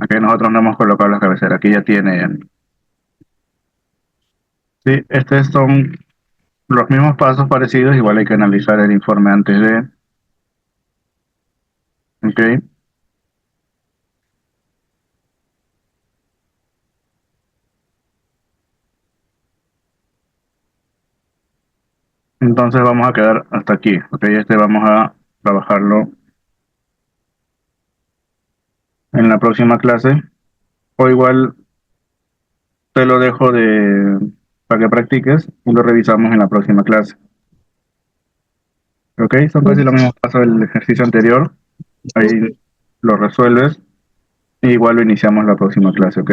Aquí nosotros no hemos colocado las cabeceras, aquí ya tiene ya. Sí, estos son los mismos pasos parecidos, igual hay que analizar el informe antes de, ¿ok? Entonces vamos a quedar hasta aquí, ¿ok? Este vamos a trabajarlo en la próxima clase, o igual te lo dejo para que practiques y lo revisamos en la próxima clase, ¿ok? Son casi los mismos pasos del ejercicio anterior, ahí lo resuelves e igual lo iniciamos la próxima clase, ¿ok?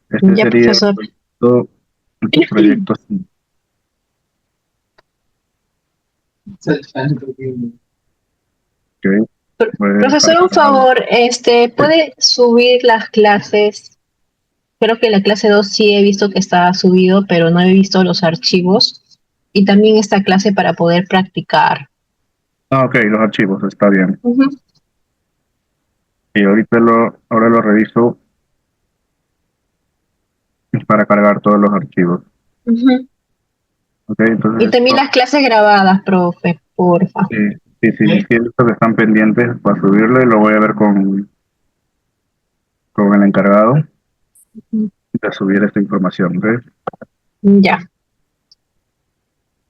Este Ya, sería profesor. todo tu proyecto. Ok, puedes dejar Profesor, un grabado. favor, ¿puede subir las clases? Creo que la clase 2 sí he visto que está subido, pero no he visto los archivos. Y también esta clase para poder practicar. Ah, ok, los archivos, está bien. Ujú, Y ahora lo reviso para cargar todos los archivos. ujú. Ok, Y entonces también las clases grabadas, profe, porfa. sí, sí, estos que están pendientes para subirlo y lo voy a ver con el encargado Ujú. de subir esta información, ¿ok? Ya.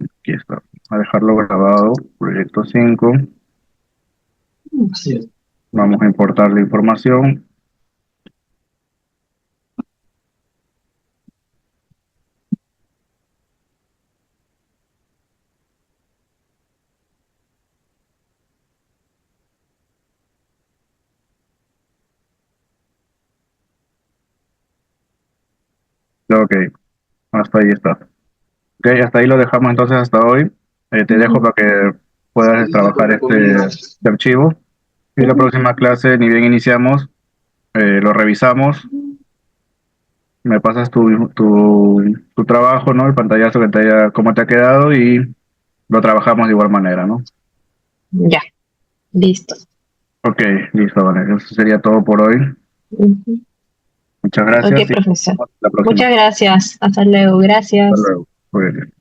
Aquí está. A dejarlo grabado, proyecto 5. Sí. Vamos a importar la información. Ok, hasta ahí está. Ok, hasta ahí lo dejamos entonces hasta hoy. Te dejo Ujú, para que puedas trabajar este archivo. Y la ujú. próxima clase, ni bien iniciamos, lo revisamos. Me pasas tu trabajo, ¿no? El pantallazo cómo te ha quedado y lo trabajamos de igual manera, ¿no? Ya, listo. Ok, listo, vale. Eso sería todo por hoy. Ujú. Muchas Ok, gracias y nos profesor. vemos la próxima. Muchas gracias. Hasta luego. Hasta Gracias. luego. Cuídate.